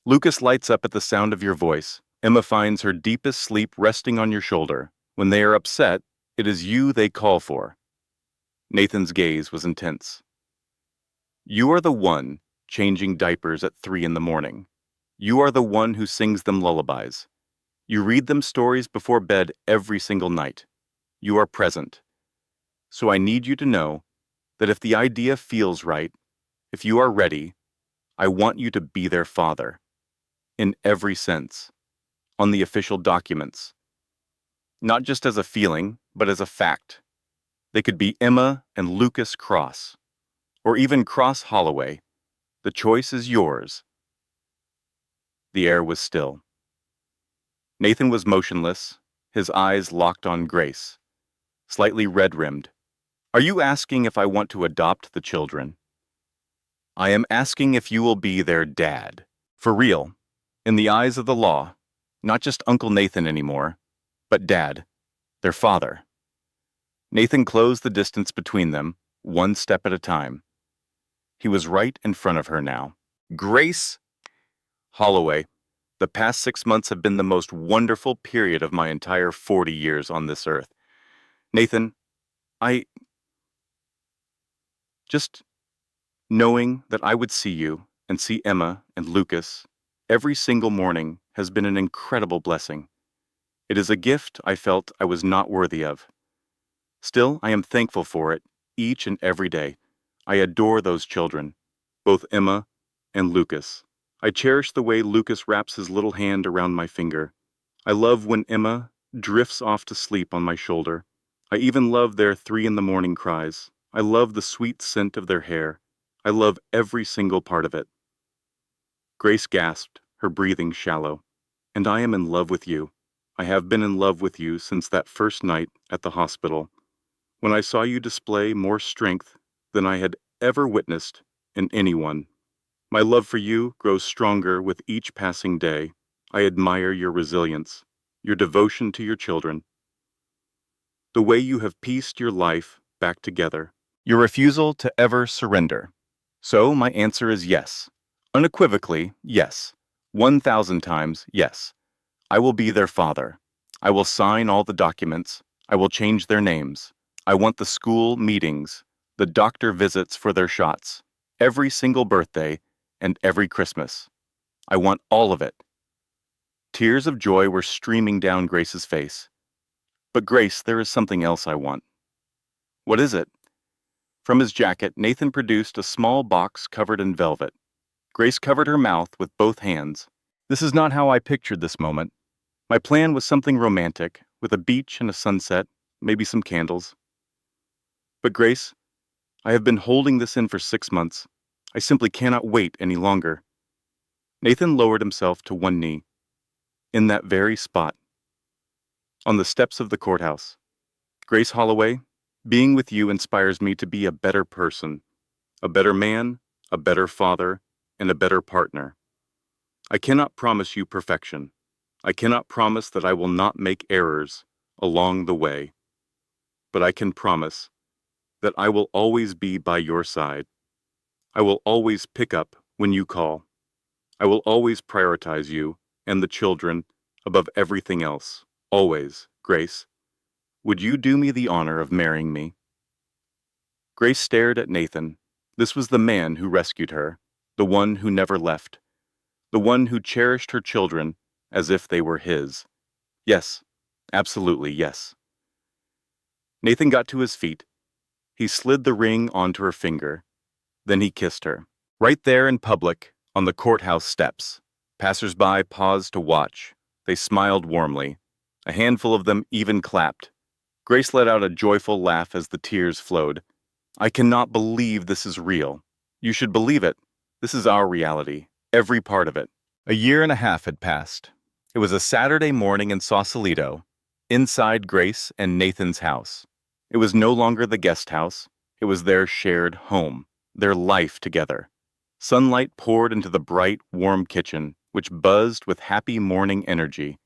Lucas lights up at the sound of your voice. Emma finds her deepest sleep resting on your shoulder. When they are upset, it is you they call for. Nathan's gaze was intense. You are the one changing diapers at 3 a.m. You are the one who sings them lullabies. You read them stories before bed every single night. You are present. So I need you to know that if the idea feels right, if you are ready, I want you to be their father. In every sense. On the official documents. not just as a feeling, but as a fact. They could be Emma and Lucas Cross, or even Cross Holloway. The choice is yours. The air was still. Nathan was motionless, his eyes locked on Grace, slightly red-rimmed. Are you asking if I want to adopt the children? I am asking if you will be their dad. For real, in the eyes of the law, not just Uncle Nathan anymore, but Dad, their father. Nathan closed the distance between them, one step at a time. He was right in front of her now. Grace Holloway, the past 6 months have been the most wonderful period of my entire 40 years on this earth. Nathan, I just knowing that I would see you and see Emma and Lucas every single morning has been an incredible blessing. It is a gift I felt I was not worthy of. Still, I am thankful for it each and every day. I adore those children, both Emma and Lucas. I cherish the way Lucas wraps his little hand around my finger. I love when Emma drifts off to sleep on my shoulder. I even love their 3 in the morning cries. I love the sweet scent of their hair. I love every single part of it. Grace gasped, her breathing shallow. And I am in love with you. I have been in love with you since that first night at the hospital, when I saw you display more strength than I had ever witnessed in anyone. My love for you grows stronger with each passing day. I admire your resilience, your devotion to your children, the way you have pieced your life back together, your refusal to ever surrender. So my answer is yes. Unequivocally, yes. 1,000 times, yes. I will be their father. I will sign all the documents. I will change their names. I want the school meetings, the doctor visits for their shots, every single birthday, and every Christmas. I want all of it. Tears of joy were streaming down Grace's face. But Grace, there is something else I want. What is it? From his jacket, Nathan produced a small box covered in velvet. Grace covered her mouth with both hands. This is not how I pictured this moment. My plan was something romantic, with a beach and a sunset, maybe some candles. But Grace, I have been holding this in for 6 months. I simply cannot wait any longer. Nathan lowered himself to one knee, in that very spot, on the steps of the courthouse. Grace Holloway, being with you inspires me to be a better person, a better man, a better father, and a better partner. I cannot promise you perfection. I cannot promise that I will not make errors along the way. But I can promise that I will always be by your side. I will always pick up when you call. I will always prioritize you and the children above everything else. Always, Grace. Would you do me the honor of marrying me? Grace stared at Nathan. This was the man who rescued her, the one who never left, the one who cherished her children as if they were his. Yes, absolutely yes. Nathan got to his feet. He slid the ring onto her finger. Then he kissed her. Right there in public, on the courthouse steps. Passers-by paused to watch. They smiled warmly. A handful of them even clapped. Grace let out a joyful laugh as the tears flowed. I cannot believe this is real. You should believe it. This is our reality, every part of it. A year and a half had passed. It was a Saturday morning in Sausalito, inside Grace and Nathan's house. It was no longer the guest house. It was their shared home, their life together. Sunlight poured into the bright, warm kitchen, which buzzed with happy morning energy.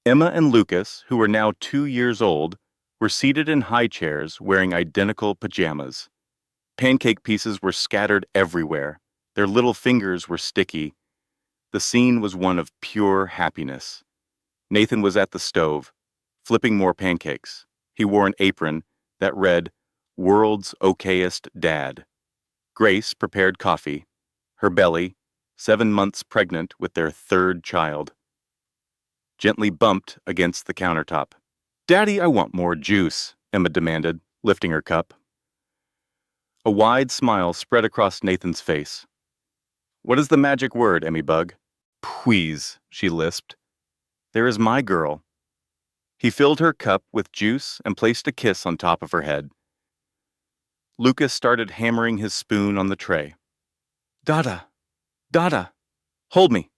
Emma and Lucas, who were now 2 years old, were seated in high chairs wearing identical pajamas. Pancake pieces were scattered everywhere. Their little fingers were sticky. The scene was one of pure happiness. Nathan was at the stove, flipping more pancakes. He wore an apron that read, "World's Okayest Dad." Grace prepared coffee. Her belly, 7 months pregnant with their third child, gently bumped against the countertop. "Daddy, I want more juice," Emma demanded, lifting her cup. A wide smile spread across Nathan's face. "What is the magic word, Emmy Bug?" "Please," she lisped. "There is my girl." He filled her cup with juice and placed a kiss on top of her head. Lucas started hammering his spoon on the tray. Dada, Dada, hold me.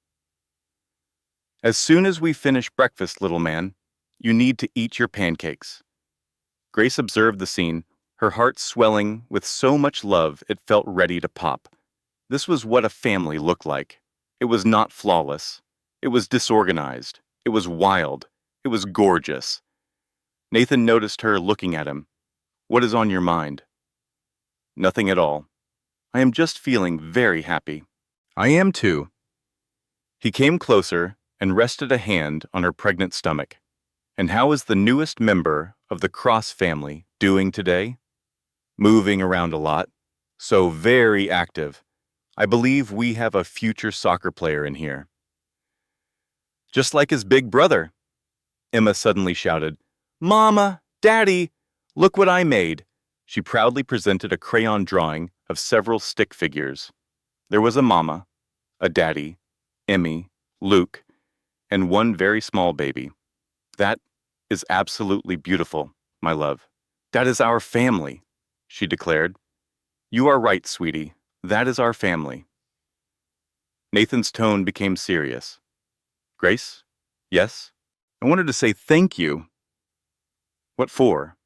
As soon as we finish breakfast, little man, you need to eat your pancakes. Grace observed the scene, her heart swelling with so much love it felt ready to pop. This was what a family looked like. It was not flawless. It was disorganized. It was wild. It was gorgeous. Nathan noticed her looking at him. What is on your mind? Nothing at all. I am just feeling very happy. I am too. He came closer and rested a hand on her pregnant stomach. And how is the newest member of the Cross family doing today? Moving around a lot. So very active. I believe we have a future soccer player in here. Just like his big brother. Emma suddenly shouted, Mama, Daddy, look what I made. She proudly presented a crayon drawing of several stick figures. There was a mama, a daddy, Emmy, Luke, and one very small baby. That is absolutely beautiful, my love. That is our family, she declared. You are right, sweetie. That is our family. Nathan's tone became serious. Grace? Yes? I wanted to say thank you. What for?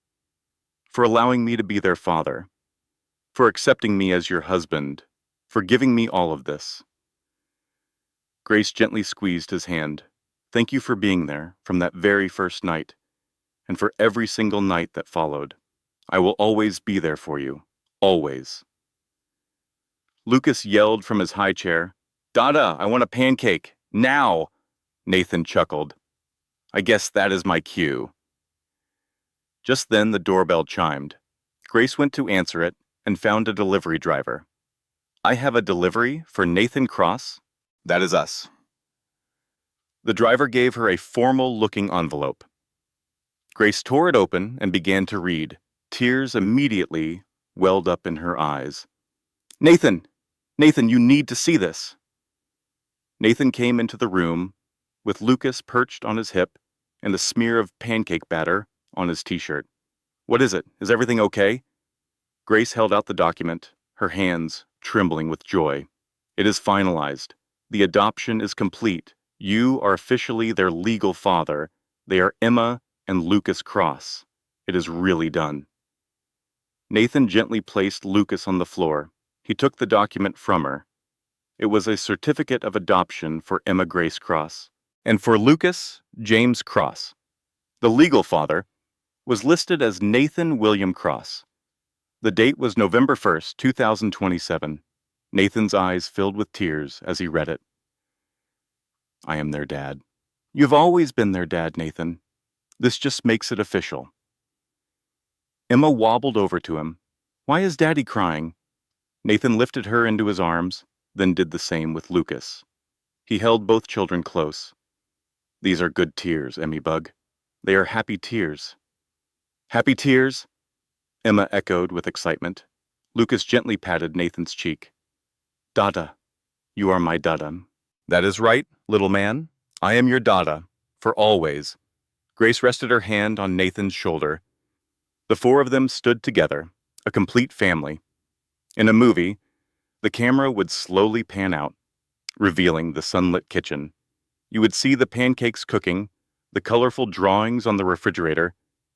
For allowing me to be their father. For accepting me as your husband. For giving me all of this. Grace gently squeezed his hand. Thank you for being there from that very first night, and for every single night that followed. I will always be there for you. Always. Lucas yelled from his high chair, Dada, I want a pancake. Now! Nathan chuckled. I guess that is my cue. Just then the doorbell chimed. Grace went to answer it and found a delivery driver. I have a delivery for Nathan Cross. That is us. The driver gave her a formal-looking envelope. Grace tore it open and began to read. Tears immediately welled up in her eyes. Nathan, you need to see this. Nathan came into the room with Lucas perched on his hip and a smear of pancake batter on his t-shirt. What is it? Is everything okay? Grace held out the document, her hands trembling with joy. It is finalized. The adoption is complete. You are officially their legal father. They are Emma and Lucas Cross. It is really done. Nathan gently placed Lucas on the floor. He took the document from her. It was a certificate of adoption for Emma Grace Cross, and for Lucas James Cross. The legal father was listed as Nathan William Cross. The date was November 1st, 2027. Nathan's eyes filled with tears as he read it. I am their dad. You've always been their dad, Nathan. This just makes it official. Emma wobbled over to him. Why is Daddy crying? Nathan lifted her into his arms, then did the same with Lucas. He held both children close. These are good tears, Emmy Bug. They are happy tears. Happy tears? Emma echoed with excitement. Lucas gently patted Nathan's cheek. Dada, you are my Dada. That is right, little man. I am your Dada, for always. Grace rested her hand on Nathan's shoulder. The four of them stood together, a complete family. In a movie, the camera would slowly pan out, revealing the sunlit kitchen. You would see the pancakes cooking, the colorful drawings on the refrigerator,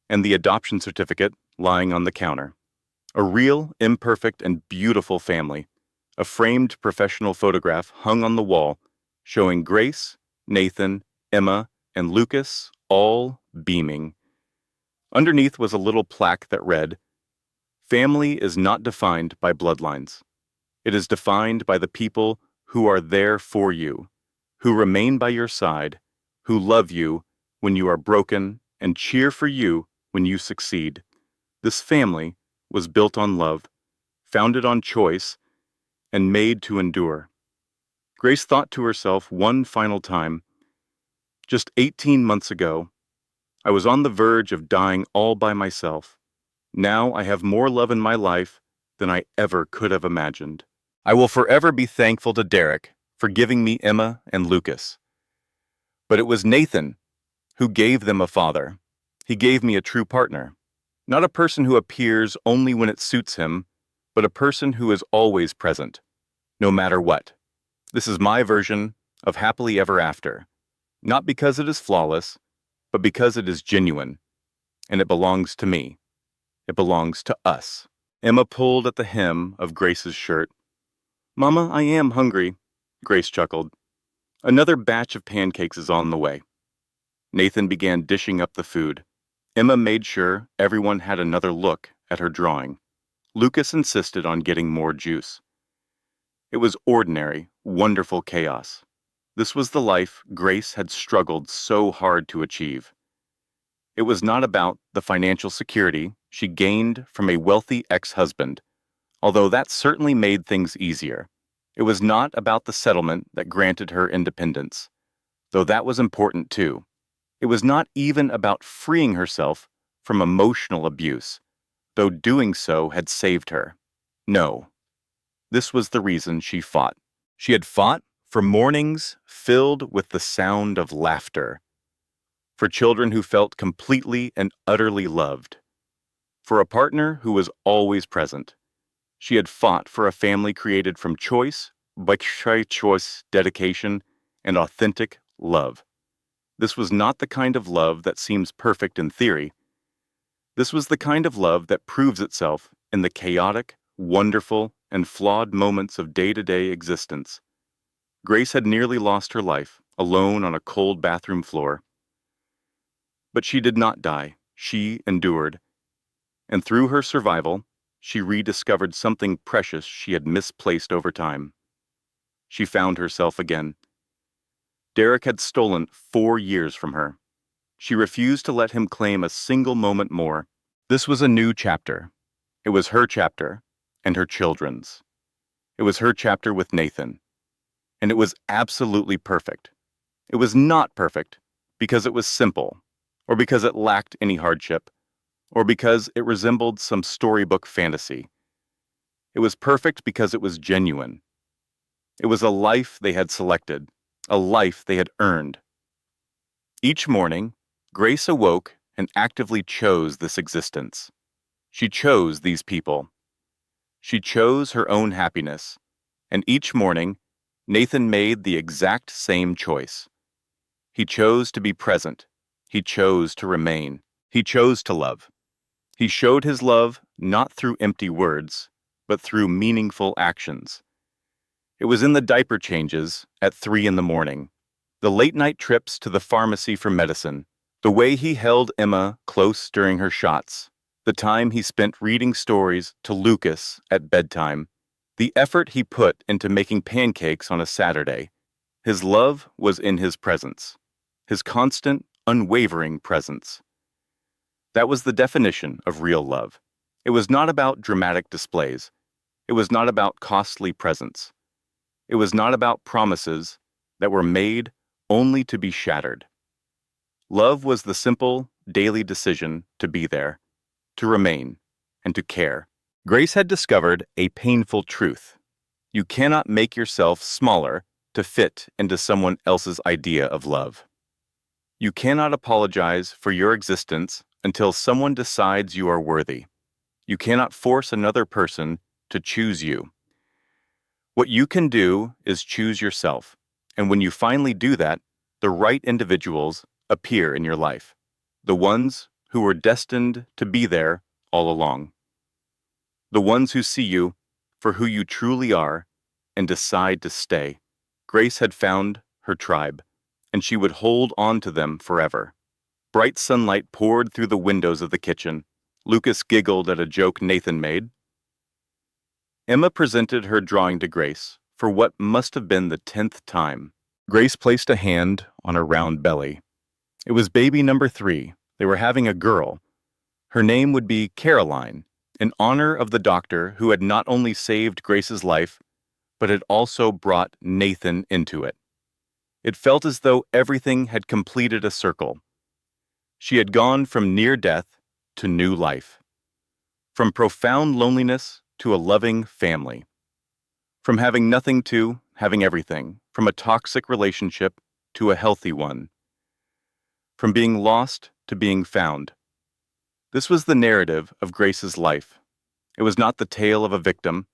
and the adoption certificate lying on the counter. A real, imperfect, and beautiful family. A framed professional photograph hung on the wall, showing Grace, Nathan, Emma, and Lucas all beaming. Underneath was a little plaque that read, Family is not defined by bloodlines. It is defined by the people who are there for you, who remain by your side, who love you when you are broken and cheer for you when you succeed. This family was built on love, founded on choice, and made to endure. Grace thought to herself one final time, just 18 months ago, I was on the verge of dying all by myself. Now I have more love in my life than I ever could have imagined. I will forever be thankful to Derek for giving me Emma and Lucas. But it was Nathan who gave them a father. He gave me a true partner, not a person who appears only when it suits him, but a person who is always present, no matter what. This is my version of happily ever after, not because it is flawless, but because it is genuine, and it belongs to me. It belongs to us. Emma pulled at the hem of Grace's shirt. Mama, I am hungry, Grace chuckled. Another batch of pancakes is on the way. Nathan began dishing up the food. Emma made sure everyone had another look at her drawing. Lucas insisted on getting more juice. It was ordinary, wonderful chaos. This was the life Grace had struggled so hard to achieve. It was not about the financial security she gained from a wealthy ex-husband, although that certainly made things easier. It was not about the settlement that granted her independence, though that was important too. It was not even about freeing herself from emotional abuse, though doing so had saved her. No, this was the reason she fought. She had fought for mornings filled with the sound of laughter, for children who felt completely and utterly loved, for a partner who was always present. She had fought for a family created from choice, by choice, dedication, and authentic love. This was not the kind of love that seems perfect in theory. This was the kind of love that proves itself in the chaotic, wonderful, and flawed moments of day-to-day existence. Grace had nearly lost her life, alone on a cold bathroom floor. But she did not die. She endured. And through her survival, she rediscovered something precious she had misplaced over time. She found herself again. Derek had stolen 4 years from her. She refused to let him claim a single moment more. This was a new chapter. It was her chapter, and her children's. It was her chapter with Nathan. And it was absolutely perfect. It was not perfect because it was simple, or because it lacked any hardship, or because it resembled some storybook fantasy. It was perfect because it was genuine. It was a life they had selected, a life they had earned. Each morning, Grace awoke and actively chose this existence. She chose these people. She chose her own happiness, and each morning, Nathan made the exact same choice. He chose to be present. He chose to remain. He chose to love. He showed his love not through empty words, but through meaningful actions. It was in the diaper changes at 3 in the morning, the late-night trips to the pharmacy for medicine, the way he held Emma close during her shots, the time he spent reading stories to Lucas at bedtime, the effort he put into making pancakes on a Saturday. His love was in his presence, his constant, unwavering presence. That was the definition of real love. It was not about dramatic displays. It was not about costly presents. It was not about promises that were made only to be shattered. Love was the simple, daily decision to be there, to remain, and to care. Grace had discovered a painful truth. You cannot make yourself smaller to fit into someone else's idea of love. You cannot apologize for your existence until someone decides you are worthy. You cannot force another person to choose you. What you can do is choose yourself, and when you finally do that, the right individuals appear in your life, the ones who were destined to be there all along, the ones who see you for who you truly are and decide to stay. Grace had found her tribe, and she would hold on to them forever. Bright sunlight poured through the windows of the kitchen. Lucas giggled at a joke Nathan made. Emma presented her drawing to Grace for what must have been the 10th time. Grace placed a hand on her round belly. It was baby number 3. They were having a girl. Her name would be Caroline, in honor of the doctor who had not only saved Grace's life, but had also brought Nathan into it. It felt as though everything had completed a circle. She had gone from near death to new life, from profound loneliness to a loving family, from having nothing to having everything, from a toxic relationship to a healthy one, from being lost to being found. This was the narrative of Grace's life. It was not the tale of a victim.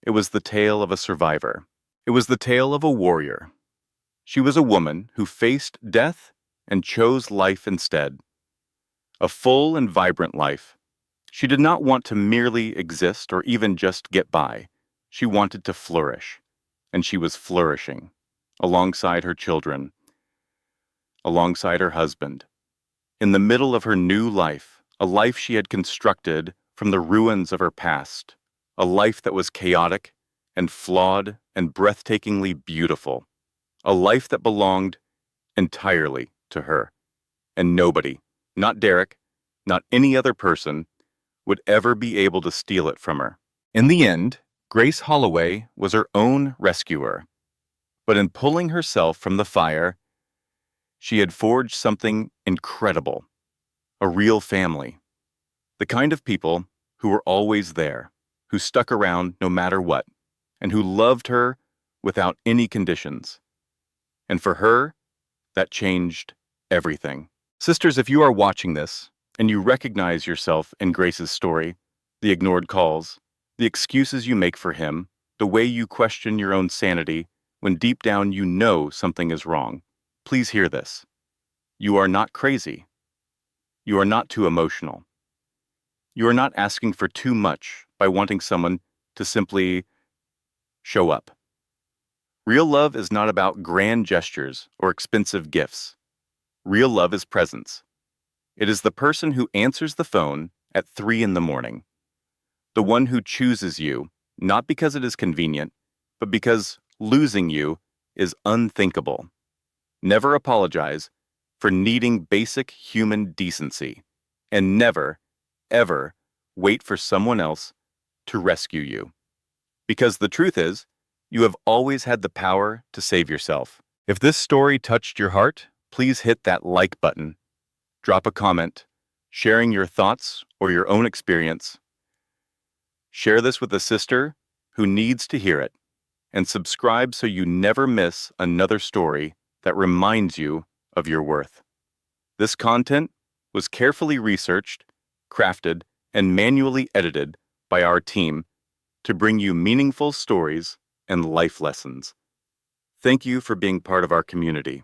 It was the tale of a survivor. It was the tale of a warrior. She was a woman who faced death and chose life instead. A full and vibrant life. She did not want to merely exist or even just get by. She wanted to flourish. And she was flourishing, alongside her children, alongside her husband. In the middle of her new life, a life she had constructed from the ruins of her past, a life that was chaotic and flawed and breathtakingly beautiful, a life that belonged entirely to her. And nobody, not Derek, not any other person, would ever be able to steal it from her. In the end, Grace Holloway was her own rescuer. But in pulling herself from the fire, she had forged something incredible. A real family. The kind of people who were always there, who stuck around no matter what, and who loved her without any conditions. And for her, that changed everything. Sisters, if you are watching this, and you recognize yourself in Grace's story, the ignored calls, the excuses you make for him, the way you question your own sanity when deep down you know something is wrong, please hear this. You are not crazy. You are not too emotional. You are not asking for too much by wanting someone to simply show up. Real love is not about grand gestures or expensive gifts. Real love is presence. It is the person who answers the phone at 3 in the morning. The one who chooses you, not because it is convenient, but because losing you is unthinkable. Never apologize for needing basic human decency, and never, ever wait for someone else to rescue you. Because the truth is, you have always had the power to save yourself. If this story touched your heart, please hit that like button. Drop a comment, sharing your thoughts or your own experience. Share this with a sister who needs to hear it, and subscribe so you never miss another story that reminds you of your worth. This content was carefully researched, crafted, and manually edited by our team to bring you meaningful stories and life lessons. Thank you for being part of our community.